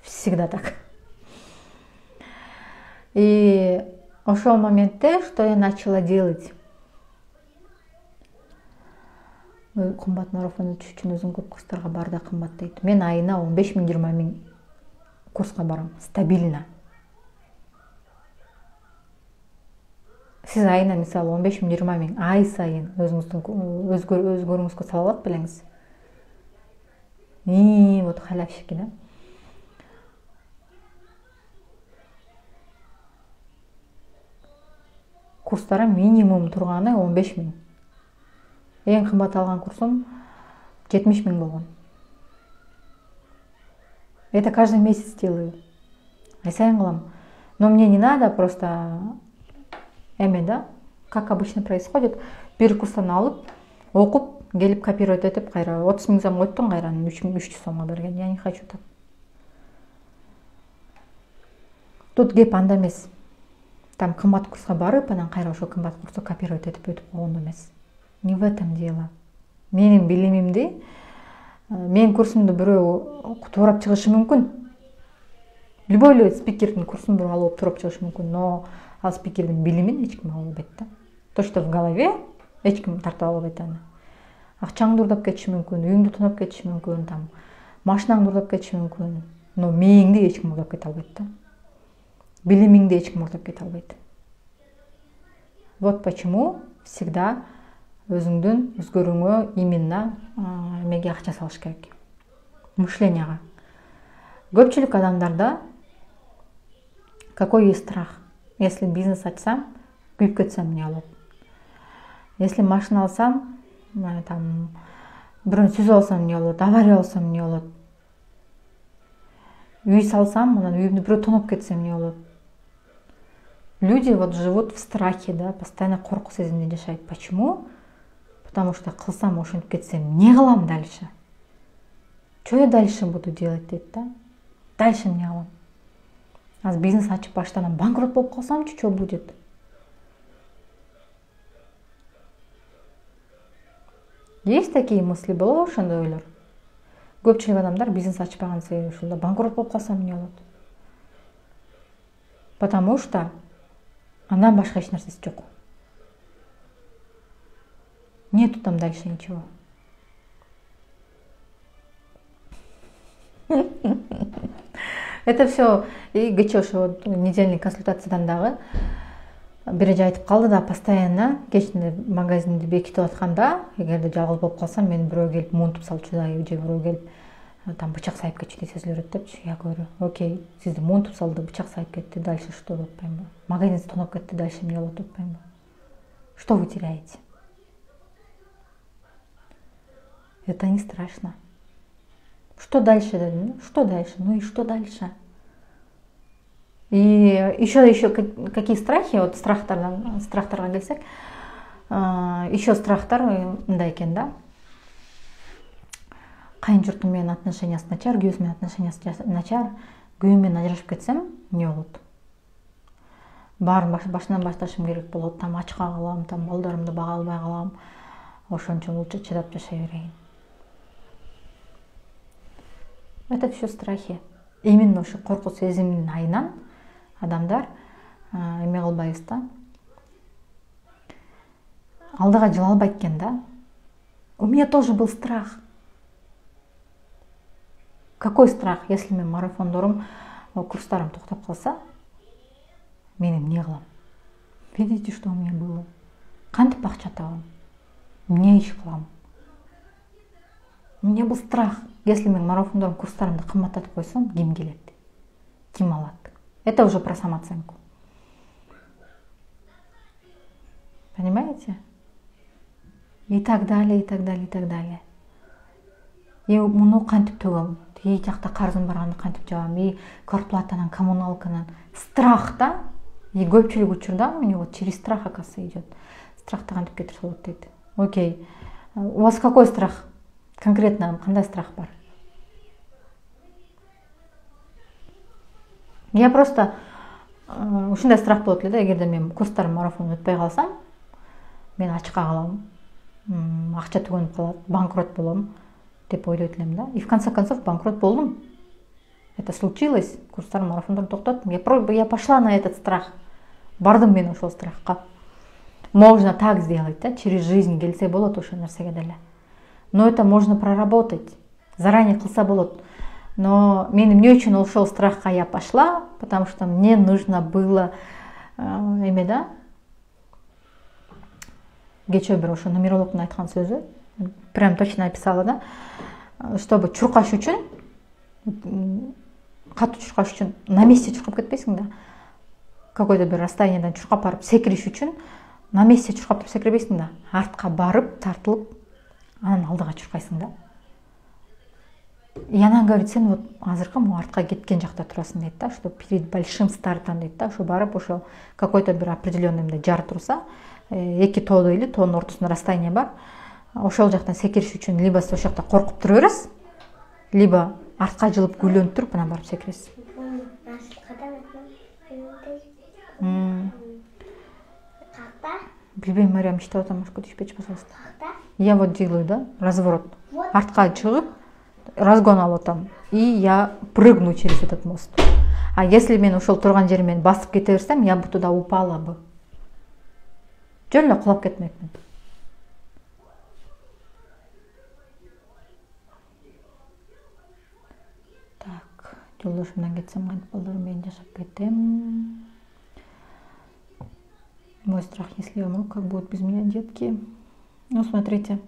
Всегда так. И ошол моментте что я начала делать? Кымбат марафон өтүш үчүн өзүм көп курстарга бар да кымбаттайт. Мен айына 15 000 20 000 курска барам, стабильно. Сиз айына мисалы 15 000 20 000 ай сайын өзгөрүүңүзгө сала алат белеңиз. Вот халявщики, да. Курстарым минимум турганы 15 000. Эң кымбат алган курсум 70 000 болгон. Это каждый месяц делаю. Ай сайын кылам. Но мне не надо просто да, как обычно происходит, бир курстан алып, окуп, келип копировать этип, кайра 30 000 сом коттум, кайра 300 сомго берген. Я не хочу так. Тут кеп анда эмес. Там кымбат курска барып, анан кайра ошо кымбат курсту копировать этип өтүп койгондо эмес. Не в этом дело. Менин билимимди, менин курсумду бирөө туурап чыгышы мүмкүн. Любой эле спикердин курсун бирөө алып туурап чыгышы мүмкүн, но ал спикердин билимин эч ким ала албайт да. То, что в голове, эч ким тартып ала албайт аны. Акчаңды уурдап кетиши мүмкүн, үйүңдү тонап кетиши мүмкүн, там машинаңды уурдап кетиши мүмкүн, но мээңди эч ким уурдап кете албайт да. Билимиңди эч ким уурдап кете албайт. Вот почему всегда өзүңдүн өзгөрүүңө именно эмеге акча салыш керек. Мышленияга. Көпчүлүк адамдарда какой есть страх? Если бизнес ачсам, күйүп кетсем эмне болот? Если машина алсам, там бирөөнү сүзүп алсам эмне болот? Авария болсом эмне болот? Үй салсам, анан үйүмдү бирөө тоноп кетсе эмне болот? Люди вот живут в страхе, да, постоянно корку сезиминде жашайт. Почему? Потому что кылсам, ошентип кетсем, эмне кылам дальше? Что я дальше буду делать, дейт да? Дальше эмне кылам? Аз бизнес ачып баштан банкрот болуп калсамчы, что будет? Есть такие мысли, болобу ошондой ойлор? Көпчүлүк адамдар бизнес ачпаган себеби ушул да, банкрот болуп калсам эмне болот? Потому что андан башка эч нерсеси жок. Нету там дальше ничего. Это все и кече ошо недельный консультациядан дагы бир эже айтып калды да, постоянно кечинде магазинди бекитип атканда, эгерде жалгыз болуп калсам, мени бирөө келип муунтуп салчу да, же бирөө келип там бычак сайып кетчү деп сезилет депчи. Я говорю, окей, сизди муунтуп салды, бычак сайып кетти, дальше что деп атпаймынбы? Магазиниңиз тоноп кетти, дальше эмне болот деп атпаймынбы? Что вы теряете? Это не страшно. Что дальше? Что дальше? Ну и что дальше? И еще какие страхи? Вот страхтарга келсек, еще страхтар мындай экен да. Кайын журтум менен отношениясы начар, күйөөсү менен отношениясы начар, күйөөм менен ажырашып кетсем, эмне болот? Баарын башынан башташым керек болот, там ачка калам, там балдарымды бага албай калам, ошон үчүн лучше чыдап жашай берейин. Это все страхи. Именно ошо корку сезиминин айынан адамдар эме кылбайбыз да. Алдыга жыла албайт экен да. У меня тоже был страх. Какой страх, если мен марафондорым, курстарым тоқтап қалса, мен эмне кылам? Видите, что у меня было? Кантип акча табам? Эмне иш кылам? У меня был страх, если мен марафондорым курстарымды кымбаттатып койсом, ким келет? Ким алат? Это уже про самооценку. Понимаете? И так далее, и так далее, и так далее. И муну кантип төгөм, тиги жакта карзым барганды кантип жабам, и квартплатанан, коммуналканан. Страх, да? И көпчүлүк учурда у меня вот через страх, оказывается, идет. Страхты кантип кетирсе болот дейт. Окей. У вас какой страх? Конкретно кандай страх бар? Я просто ушундай страх болот эле да, эгерде мен курстарым марафон өтпөй калсам, мен ачка калам, акча түгөнүп калат, банкрот болом деп ойлойт элем да. И в конце концов банкрот болдум. Это случилось, курстарым марафондорду токтоттум. Я пошла на этот страх. Бардым мен ошол страхка. Можно так сделать, да, через жизнь келсе болот ошол нерсеге деле. Но это можно проработать. Заранее кылса болот. Но мен эмне үчүн ошол страхка я пошла, потому что мне нужно было эме да, кечээ бир ошо нумерологдун айткан сөзү, прям точно описала, да, чтобы чуркаш үчүн, катуу чуркаш үчүн на месте чуркап кетпейсиң да. Какой-то бир расстояниядан чуркап барып секириш үчүн на месте чуркап туруп секирбейсиң да. Артка барып, тартылып, анан алдыга чуркайсың да. И она говорит, сен вот азыркы артка кеткен жакта турасың дейт да, что перед большим стартом дейт да, ошо барып ошо какой-то бир определенный жар турса, эки тоодо или тоонун ортосунда расстояние бар. Ошол жактан секириш үчүн либо ошол жакта коркуп тура бересиз, либо артка жылып гүлөнүп туруп анан барып секиресиз. Билбейм, Мариям, иштеп атам, ошко түшпөчү болсоңуз. Я вот делаю, да, разворот. Артка чыгып, разгон алып атам. И я прыгну через этот мост. А если мен ошол турган жеримен басып кете берсем, я бы туда упала бы. Жөн эле кулап кетмекмин. Так, жолдошумдан кетсем, кантип балдарым менен жашап кетем. Мой страх, если я умру, как будут без меня детки. Ну, смотрите.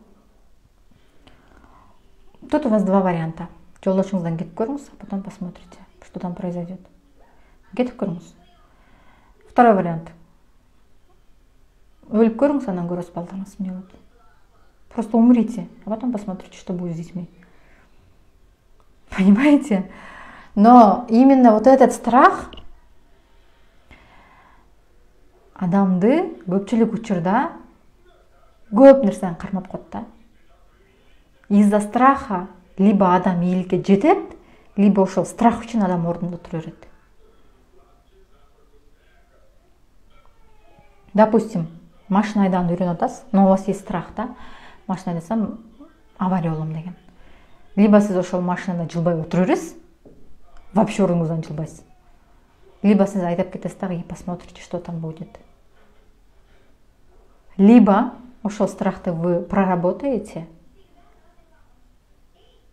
Тут у вас два варианта. Жолдошуңуздан кетип көрүңүз, а потом посмотрите, что там произойдет. Кетип көрүңүз. Второй вариант. Өлүп көрүңүз, анан көрөсүз балдарыңыз эмне болот. Просто умрите, а потом посмотрите, что будет с детьми. Понимаете? Но именно вот этот страх адамды көпчүлүк учурда көп нерсени кармап коет да. Из-за страха либо адам ийгиликке жетет, либо ошол страх үчүн адам ордунда тура берет. Допустим, машина айдаганды үйрөнүп атасыз, но у вас есть страх, да? Машина айдасам авария болом деген. Либо сиз ошол машинада жылбай отура бересиз, вообще ордуңуздан жылбайсыз. Либо сиз айдап кетесиз дагы и посмотрите, что там будет. Либо ошол страхты вы проработаете,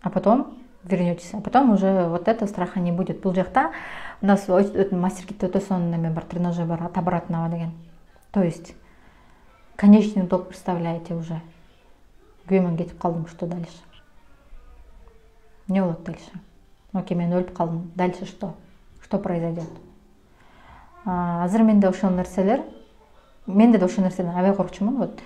а потом вернетесь, а потом уже вот этого страха не будет. Бул жакта у нас мастеркитте өтө сонун эме бар, тренажер бар, от обратного деген. То есть конечный итог представляете уже. Күйөөмөн кетип калдым, что дальше? Не болот дальше? Окей, мен өлүп калдым. Дальше что? Что произойдет? Азыр менде ошол нерселер, менде да ошол нерседен аябай коркчумун. Вот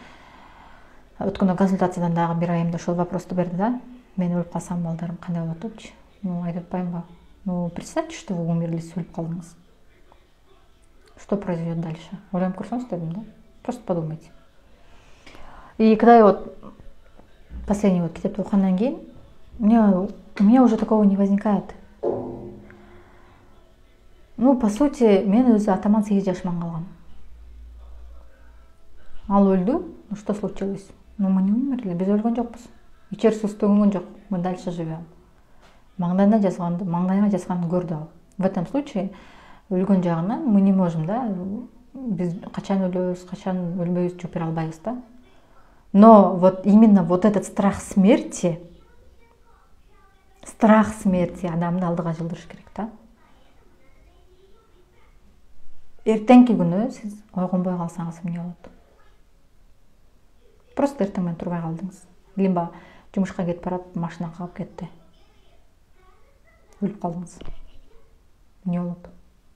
өткөн консультациядан дагы бир айымда ошол вопросту берди да. Мен өлүп калсам балдарым кандай болот депчи. Ну, айтып атпаймынбы? Ну, представьте, что вы умерли, өлүп калдыңыз. Что произойдет дальше? Ойлонуп көрсөңүз дедим, да? Просто подумайте. И когда я вот последний вот китепти окугандан кийин, у меня уже такого не возникает. Ну, по сути, мен өзү атаман 8 жашыман калгам. Ал өлдү. Ну, что случилось? Ну, мы не умерли, биз өлгөн жокпуз. Ичерисибиз төгөнгөн жок. Мы дальше живем. Маңдайына жазганды көрдү ал. В этом случае өлгөн жагынан мы не можем, да? Биз качан өлөбүз, качан өлбөйбүз жооп бере албайбыз, да? Но вот именно вот этот страх смерти страх смерти адамды алдыга жылдырыш керек да. Эртеңки күнү сиз ойгонбой калсаңыз эмне болот? Просто эртең менен турбай калдыңыз. Либо жумушка кетип барат, машина кагып кетти. Өлүп калдыңыз. Эмне болот?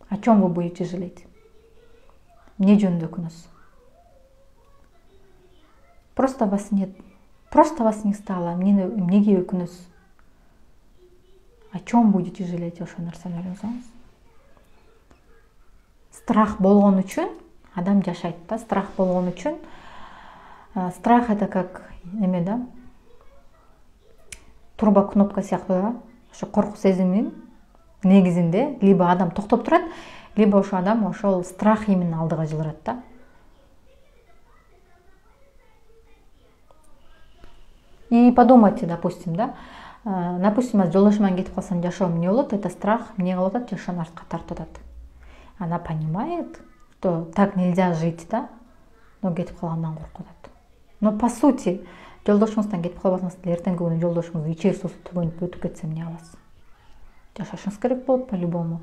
О чем вы будете жалеть? Эмне жөнүндө өкүнөсүз? Просто вас нет. Просто вас не стало. Эмнеге өкүнөсүз? О чем будете жалеть? Ошол нерсени ойлосоңуз. Страх болгон үчүн адам жашайт да. Страх болгон үчүн. Страх это как эме да. Турба кнопка сыяктуу да. Ошо коркуу сезимин негизинде либо адам токтоп турат, либо ошо адам ошол страх именно алдыга жылдырат да. И подумайте, допустим, да. Допустим, аз жолдошум менен кетип калсам, жашоом эмне болот? Это страх эмне кылып атат? Жашоону артка тартып атат. Она понимает, что так нельзя жить, да, но кетип калгандан коркуп атат. Но по сути, жолдошуңуздан кетип калбасаңыз деле эртеңки күнү жолдошуңуз ичер суусу түбөнүп өтүп кетсе эмне кыласыз? Жашашыңыз керек болот по-любому.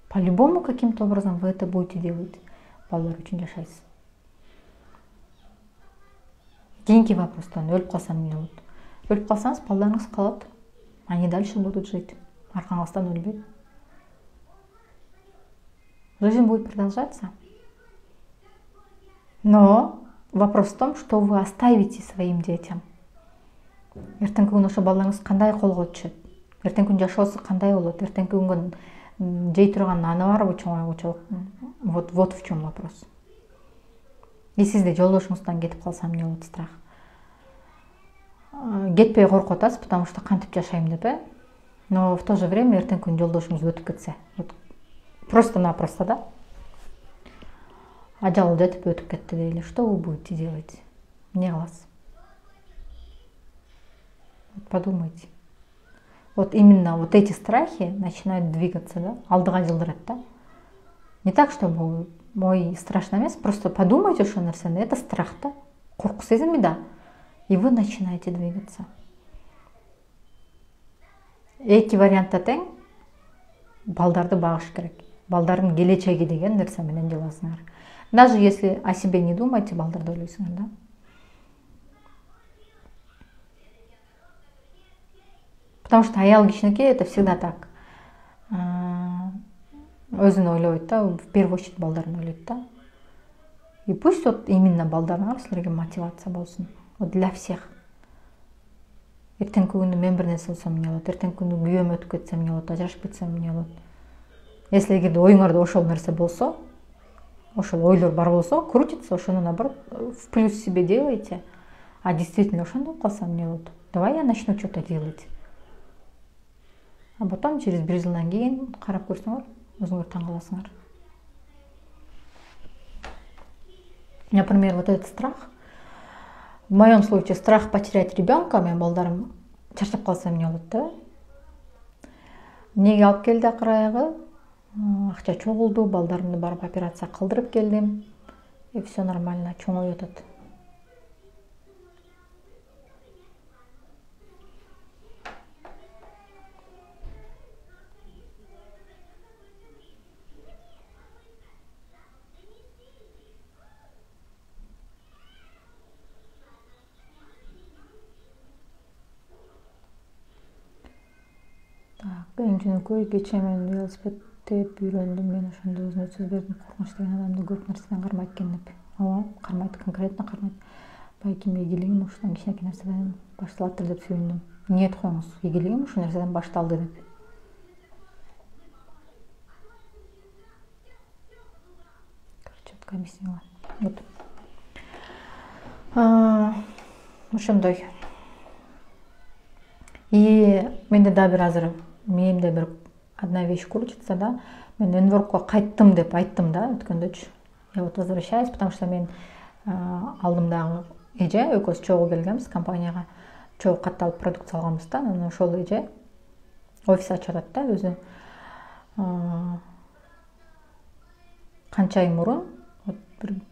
По-любому каким-то образом вы это будете делать. Балдар үчүн жашайсыз. Кийинки вопростон өлүп калсам эмне болот? Өлүп калсаңыз балдарыңыз калат. Они дальше будут жить. Аркаңыздан өлбөйт. Жизнь будет продолжаться. Но вопрос в том, что вы оставите своим детям. Эртеңки күнү ошо балдарыңыз кандай колго түшөт? Эртеңки күнү жашоосу кандай болот? Эртеңки күнгө жей турган наны барбы, чоңойгучу? Вот в чем вопрос. И сизде жолдошуңуздан кетип калса эмне болот? Страх. Кетпей коркуп атасыз, потому что кантип жашайм деп, но в то же время эртеңки күнү жолдошуңуз өтүп кетсе, просто-напросто, да? Ажал жетип өтүп кетти дейли. Что вы будете делать? Эмне кыласыз? Подумайте. Вот именно вот эти страхи начинают двигаться, да? Алдыга жылдырат, да? Не так, чтобы мой страшно эмес, просто подумайте ошол нерсени. Это страх, да? Коркуу сезими, да? И вы начинаете двигаться. Эки вариантта тең балдарды багыш керек. Балдардын келечеги деген нерсе менен жыласыңар. Даже если о себе не думаете, балдарды ойлойсуңар, да? Потому что аял кичинекей это всегда так. Өзүн ойлойт, да, в первую очередь балдарын ойлойт, да. И пусть вот именно балдарыңар силерге мотивация болсун. Вот для всех. Эртеңки күнү мен бир нерсе болсом эмне болот? Эртеңки күнү күйөөм өтүп кетсе эмне болот? Ажырашып кетсем эмне болот? Если эгерде оюңарда ошол нерсе болсо, ошол ойлор бар болсо, крутится, ошону наоборот в плюс себе делайте. А действительно ошондой болуп калса эмне болот? Давай я начну что-то делать. А потом через бир жылдан кийин карап көрсөңөр, өзүңөр таң каласыңар. Например, вот этот страх. В моем случае страх потерять ребенка, мен балдарым чарчап калса эмне болот, да? Эмнеге алып келди акыр аягы? Акча чогулду, балдарымды барып операция кылдырып келдим. И все нормально, чоңоюп атат. Эң жөнөкөй кечээ мен велосипед тееп үйрөндүм. Мен ошондо өзүмө сөз бердим, коркунуч деген адамды көп нерседен кармайт экен деп. Ооба, кармайт, конкретно кармайт. Балким ийгилигим ушундан кичинекей нерседен башталаттыр деп сүйүндүм. Ниет коюңуз, ийгилигим ушул нерседен башталды деп. Четко объяснила. Вот. Ошондой. И менде да бир азыр мээмде бир одна вещь крутится, да. Мен Нью-Йоркко кайттым деп айттым, да, өткөндөгүчү. Я вот возвращаюсь, потому что мен алдымдагы эже экөөбүз чогуу келгенбиз компанияга. Чогуу катталып продукция алганбыз да. Анан ошол эже офис ачып атат да өзү. Канча ай мурун, вот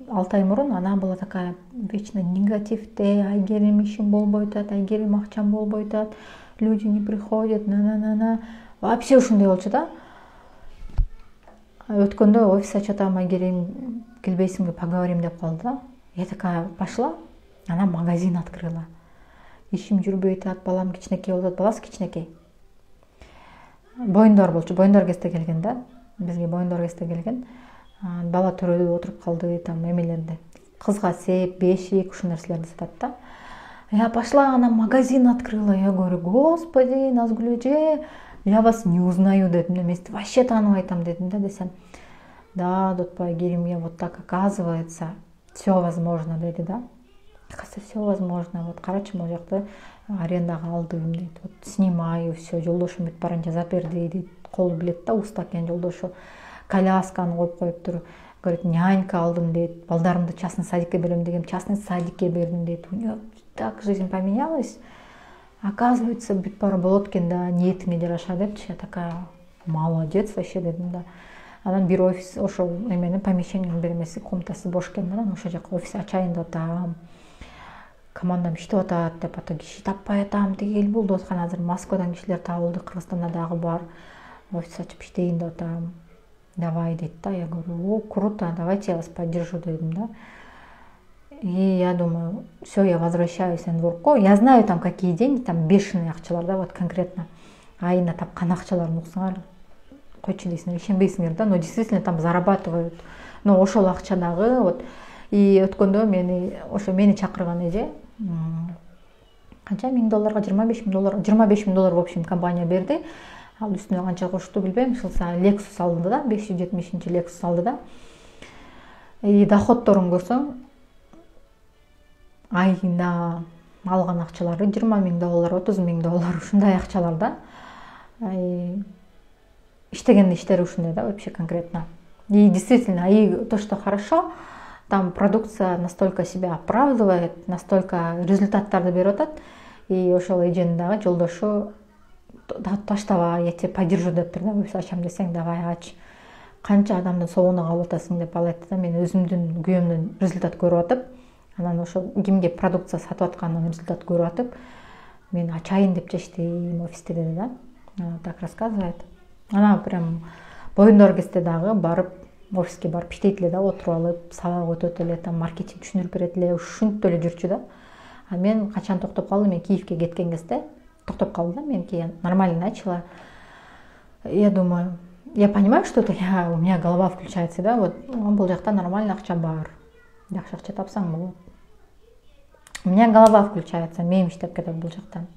6 ай мурун она была такая вечно негативде, айгерим ишим болбой атат, айгерим акчам болбой атат. люди не приходят, на вообще ушундай болчу да. Өткөндө офис ачатам, Айгерим келбейсиңби, поговорим деп калды да. Я такая пошла, она магазин открыла. Ишим жүрбөй атат, балам кичинекей болуп атат, баласы кичинекей. Боюндар болчу, боюндар кезде келген да. Бизге боюндар кезде келген. Бала төрөлүп отуруп калды, там эмелерде. Кызга сеп, бешик, ушул нерселерди сатат да. Я пошла, она магазин открыла. Я говорю, господи, Назгүл эже, я вас не узнаю дедим. Мен вообще тааныбай атам дедим да, десем. Да, Дотбай Айгерим, я вот так, оказывается, все возможно деди да. Кажется, все возможно. Вот карачы могул жакта арендага алдым дейт. Вот снимаю, все, жолдошум бүт баарын жазап берди дейт. Колу билет да, уста экен жолдошу. Колясканы коюп коюптур. Говорит, нянька алдым дейт. Балдарымды частный садикке берем дегем, частный садикке бердим дейт. У нее так жизнь поменялась. Оказывается, бүт баары болот экен да, ниетиңе жараша депчи. Я такая, молодец вообще дедим да. Анан бир офис, ошол эменин помещениянын бир эмеси, комнатасы бош экен да, ошол жака офис ачайын деп атам. Командам иштеп атат деп ата, киши таппай атам, тиги эл болду аткан, азыр Москвадан кишилер табылды, Кыргызстанда дагы бар. Офис ачып иштейин деп атам. Давай дейт да. Я говорю, о, круто, давайте я вас поддержу дедим да. И я думаю, все, я возвращаюсь Энворкко. Я знаю там какие деньги, там бешеные акчалар да, вот конкретно. Айына тапкан акчаларын уксаңар, койчу дейсиңер, ишенбейсиңер да, но действительно там зарабатывают. Но ошол акча дагы вот. И өткөндө мени чакырган эже канча $1000, $25,000 в общем компания берди. Ал үстүнө канча кошту билбейм, ушулса Lexus алды да, 570 Lexus алды да. И доходторун көрсөң, айына алган акчалары $20,000, $30,000 ушундай акчалар да. Иштеген иштери ушундай да, вообще конкретно. И действительно, и то, что хорошо, там продукция настолько себя оправдывает, настолько результаттарды берип атат. И ошол эженин дагы жолдошу таштабай, я тебя поддержу дептир да, офис ачам десең, давай ач. Канча адамдын соогуна калып атасың деп ал айтты да, мен өзүмдүн күйөөмдөн результат көрүп атып, анан ошол кимге продукция сатып атканынан результат көрүп атып, мен ачайын деп чечтим офисте деди да. Так рассказывает. Она прям боюндар кезде дагы барып, офиске барып иштейт эле да, отуруп алып, сабак өтөт эле, там маркетинг түшүндүрүп берет эле, ушинтип эле жүрчү да. А мен качан токтоп калдым, мен Киевке кеткен кезде токтоп калды да, мен кийин нормально начала. Я думаю, я понимаю, что это у меня голова включается, да, вот бул жакта нормально акча бар. Жакшы акча тапсаң болот. У меня голова включается, мейим иштеп кетет бул жактан.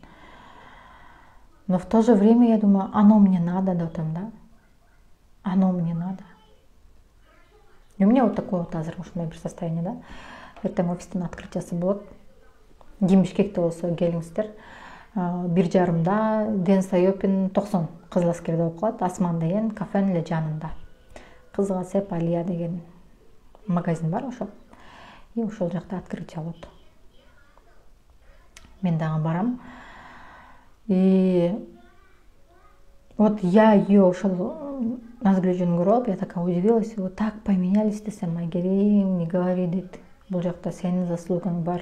Но в то же время я думаю, оно мне надо, да, там, да. Оно мне надо. И у меня вот такое вот азыр ушундай бир состояние, да. Эртең офистин открытиясы болот. Бишкекте болсо келиңиздер. 1:30 Дэн Сайопин 90 Кызыл Аскерде болуп калат. Асман деген кафенин эле жанында. Кызга сеп Алия деген магазин бар ошол. И ошол жакта открытие болот. Мен дагы барам. И вот я ее ошол Назгүл эжени көрүп алып, я такая удивилась, вот так поменялись десем, Айгерим, не говори дейт. Бул жакта сенин заслугаң бар.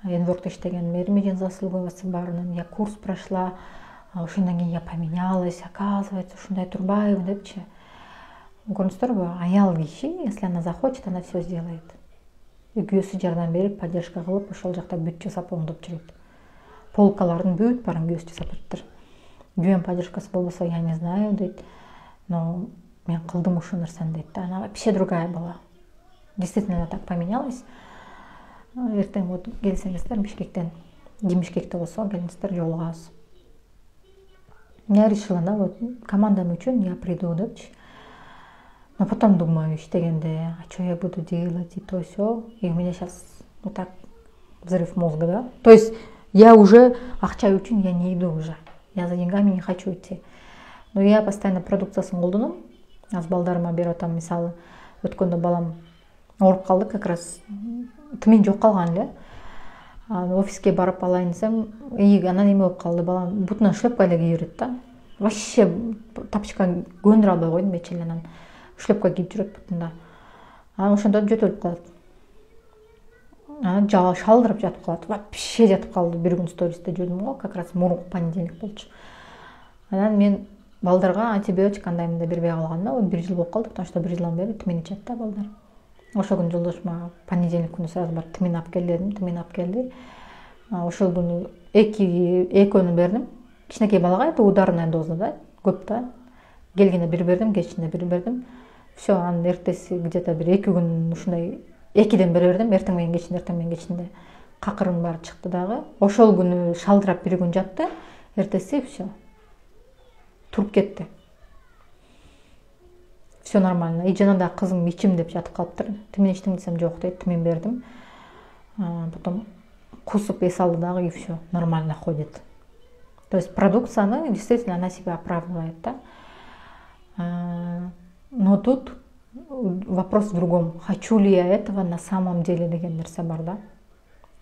Энворкто иштеген мермеден заслугасы бар. Я курс прошла, ошондон кийин я поменялась, оказывается, ушундай турбайбы депчи. Көрдүңүздөрбү, аял киши, если она захочет, она все сделает. И күйөөсү жардам берип, поддержка кылып, ошол жакта бүт жасап оңдоп жүрөт. Полкалардын бүт баарын күйөөсү жасап бериптир. Күйөөм поддержкасы болбосо, я не знаю дейт. Но мен кылдым ушул нерсени дейт. Она вообще другая была. Действительно так поменялась. Эртең вот келсеңиздер Бишкектен, Бишкекте болсо келиңиздер, жолугабыз. Я решила, да, вот командам үчүн я приду депчи. Но потом думаю, иштегенде, а что я буду делать и то всё. И у меня сейчас вот так взрыв мозга, да. То есть я уже акча үчүн я не иду уже. Я за деньгами не хочу идти. Но я постоянно продукциясын колдоном. Аз балдарыма берип атам, мисалы, өткөндө балам ооруп калды, как раз тымын жок калган эле. Офиске барып алайын десем, анан эме болуп калды, балам бутунан шлепка эле кийип жүрөт да. Вообще тапочка көндүрө албай койдум эч эле, анан шлепка кийип жүрөт бутунда. Анан ошондо жөтөлүп калат. анан шалдырып жатып калат. Вообще жатып калды. Бир күн стористе жүрдүм го, как раз мурунку понедельник болчу. Анан мен балдарга антибиотик андай мындай бербей калгам да, 1 жыл болуп калды, потому что 1 жылдан бери тимин ичет да балдар. Ошол күнү жолдошума понедельник күнү сразу барып тимин алып кел дедим, тимин алып келди. Ошол күнү экөөнү бердим. Кичинекей балага это ударная доза да, көп да. Келгенде бир бердим, кечинде бир бердим. Все, анын эртеси где-то бир 2 күн ушундай 2ден бери бердим, эртең менен кечинде какырым баары чыкты дагы. Ошол күнү шалдырап 1 күн жатты, эртеси все туруп кетти. Все нормально. И жана да кызым ичим деп жатып калыптыр. Тимин ичтиң десем жок дейт, тимин бердим. Потом кусуп эс алды дагы, и все нормально ходит. То есть продукцияны действительно она себя оправдывает, да. Но тут вопрос в другом. Хочу ли я этого на самом деле деген нерсе бар да.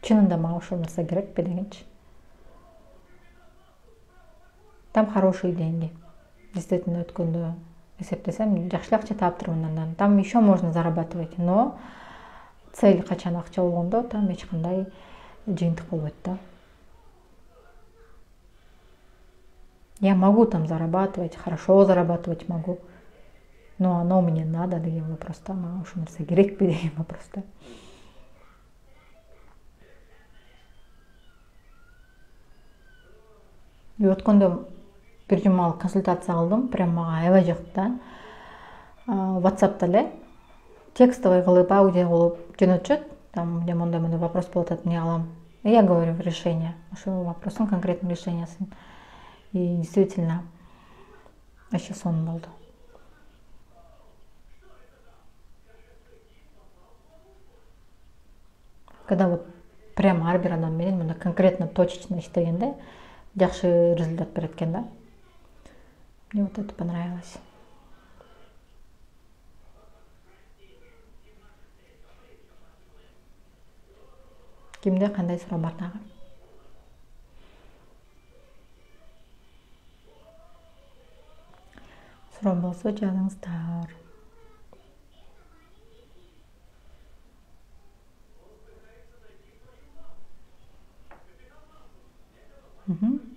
Чынында мага ошол нерсе керекпи дегенчи. Там хорошие деньги. Действительно өткөндө эсептесем жакшы акча таптырмын андан. Там еще можно зарабатывать, но цель качан акча болгондо там эч кандай жыйынтык болбойт да. Я могу там зарабатывать, хорошо зарабатывать могу, но оно мне надо деген вопрос да, мага ошол нерсе керекпи деген вопрос да. И өткөндө бир жумалык консультация кылдым, прям мага аябай жакты да. WhatsApp'та эле текстовый кылып, аудио кылып жөнөтүшөт. Там мне мондай вопрос болуп атат, эмне кылам? Я говорю решение, ошол вопростун конкретный решениясын. И действительно еще сон болду. Когда вот прям ар бир адам менен мына конкретно точечно иштегенде жакшы результат берет экен да. Мне вот это понравилось. Кимде кандай суроо бар дагы? Суроо болсо жазыңыздар.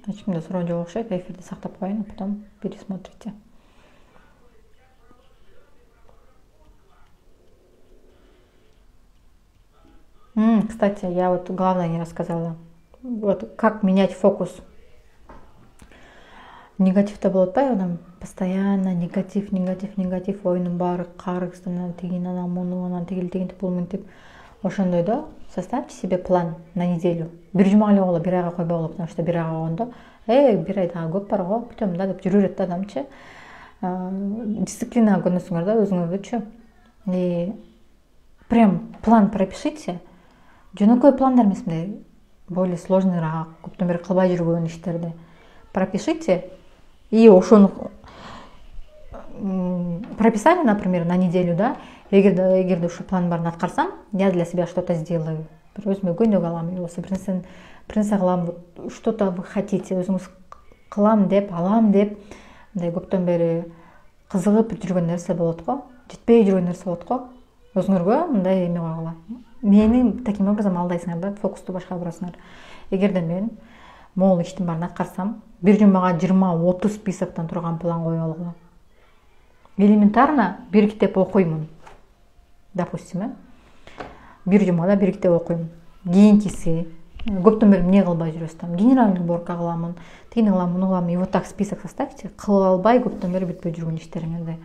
Ачымда суроо жок окшойт, эфирди сактап коеюн, а потом пересмотрите. Кстати, я вот главное не рассказала. Вот как менять фокус. Негативте болот атпайбы, адам постоянно негатив, оюнун баары каргыз, анан тигин, анан муну, анан тигинтип, бул мынтип. Ошондой да, составьте себе план на неделю. Бир жума эле болот, бир айга койбой болот, потому что бир айга койгондо, бир ай дагы көп бар го, бүтөм да деп жүрө берет да адамчы. Дисциплинага көнөсүңөр да өзүңөргөчү. И прям план пропишите. Жөнөкөй пландар эмес, мындай более сложныйраак, көптөн бери кылбай жүргөн иштерди пропишите. И ошону прописали, например, на неделю, да, эгерде ушу план барын аткарсам, я для себя что-то сделаю. Өзүмө көйнөк алам, болбосо бир нерсе кылам, что-то вы хотите, өзүңүз кылам деп, алам деп, мындай көптөн бери кызыгып жүргөн нерсе болот го, жетпей жүргөн нерсе болот го. Өзүңөргө мындай эме койгула. Мени таким образом алдайсыңар да, фокусту башка бурасыңар. Эгерде мен могул иштин баарын аткарсам, бир жумага 20-30 списоктон турган план коюп алгыла. Элементарно бир китеп окуймун. Допустим, бир жумада бир китеп окуйм. Кийинкиси көптөн бери эмне кылбай жүрөсүз, там генеральный уборка кыламын, тигини кылам, муну кылам. И вот так список составьте. Кылып албай көптөн бери бүтпөй жүргөн иштериңерди.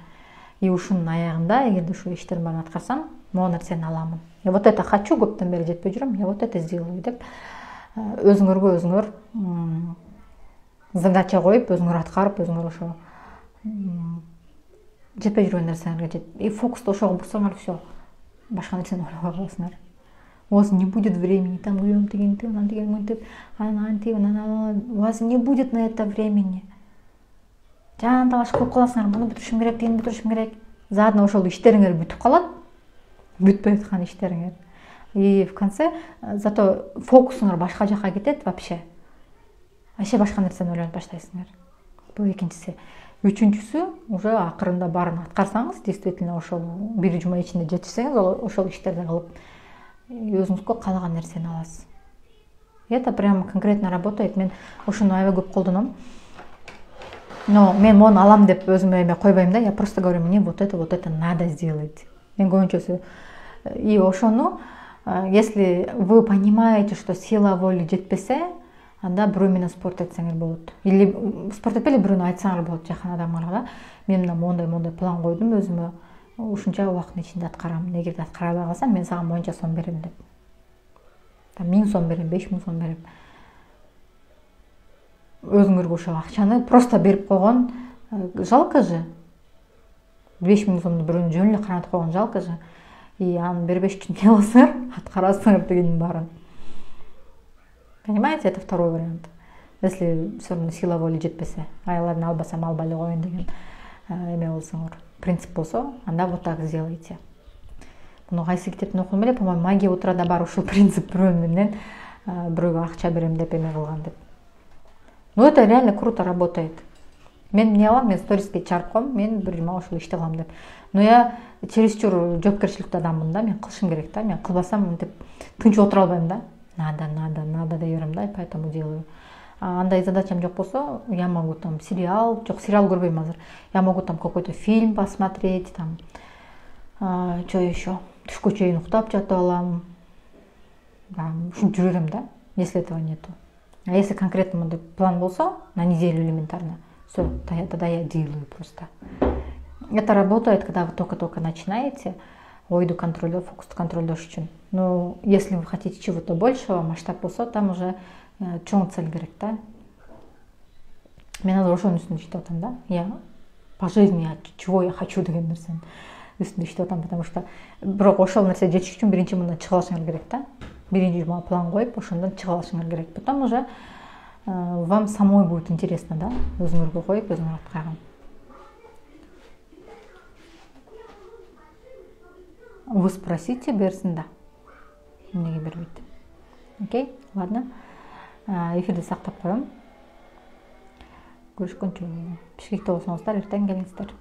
И ушунун аягында, эгерде ушул иштердин баарын аткарсам, могу нерсени аламын. Я вот это хочу, көптөн бери жетпей жүрөм, я вот это сделаю деп өзүңөргө өзүңөр задача коюп, өзүңөр аткарып, өзүңөр ошо жетпей жүргөн нерсеңерге жет. И фокусту ошого бурсаңар, все, башка нерсени ойлобой каласыңар. У вас не будет времени, там уем тигинтип, анан тигинтип, анан у вас не будет на это времени. Жан талаш кылып каласыңар, муну бүтүрүшүм керек, тигини бүтүрүшүм керек. Заодно ошол иштериңер бүтүп калат, бүтпөй аткан иштериңер. И в конце зато фокусуңар башка жака кетет вообще. Вообще башка нерсени ойлонуп баштайсыңар. Бул экинчиси. Үчүнчүсү, уже акырында баарын аткарсаңыз, действительно ошол бир жума ичинде жетишсеңиз, ошол иштерди кылып, өзүңүзгө каалаган нерсени аласыз. Это прям конкретно работает. Мен ошону аябай көп колдоном. Но мен мону алам деп өзүмө эме койбойм да. Я просто говорю, мне вот это надо сделать. Мен көбүнчөсү и ошону, если вы понимаете, что сила воли жетпесе, анда бирөө менен спорт этсеңер болот. Или спорт этпей бирөөнү айтсаңар болот, жакын адамдарга да. Мен мына мондай план койдум өзүмө. Ушунча убакыттын ичинде аткарам. Эгерде аткара албай калсам, мен сага моюнча сом берем деп. 1000 сом берем, 5000 сом берем. Өзүңөргө ошол акчаны просто берип койгон жалко же. 5000 сомду бирөөнү жөн эле карматып койгон жалко же. И аны бербеш үчүн не кыласыңар? Аткарасыңар дегенин баарын. Понимаете, это второй вариант. Если все равно сила воли жетпесе, айларын албасам албай эле коеюн деген эме болсоңор, принцип болсо, анда вот так сделайте. Муну кайсы китептен окудум эле, по-моему, магия утрада бар ушул принцип, бирөө менен бирөөгө акча берем деп эме кылган деп. Но это реально круто работает. Мен эмне кылам, мен сториске чыгарып коем, мен бир жума ушул ишти кылам деп. Но я чересчур жоопкерчиликтүү адаммын да, мен кылышым керек да, мен кылбасам мынтип тынч отура албайм да. Надо деп берем да, поэтому делаю. Андай задачам жок болсо, я могу там сериал көрбөйм азыр. Я могу там какой-то фильм посмотреть, там что еще? Түшкө чейин уктап жатып алам. Ушинтип жүрөм да, если этого нету. А если конкретно мындай план болсо, на неделю элементарно, все, тогда я делаю просто. Это работает, когда вы только-только начинаете ойду контролдоо, фокусту контролдош үчүн. Но если вы хотите чего-то большего, масштаб болсо, там уже чоң цель керек да. Мен азыр ошонун үстүндө иштеп атам да. Я по жизни, чего я хочу деген нерсенин үстүндө иштеп атам, потому что бирок ошол нерсе жетиш үчүн биринчи мындан чыга алышыңар керек да. Биринчи жума план коюп, ошондон чыга алышыңар керек. Потом уже вам самой будет интересно, да, өзүңөргө коюп, өзүңөр аткарган. Вы спросите, берсин да. Эмнеге бербейт? Окей, ладно. Эфирди сактап коем. Көрүшкөнчө. Бишкекте болсоңуздар, эртең келиңиздер.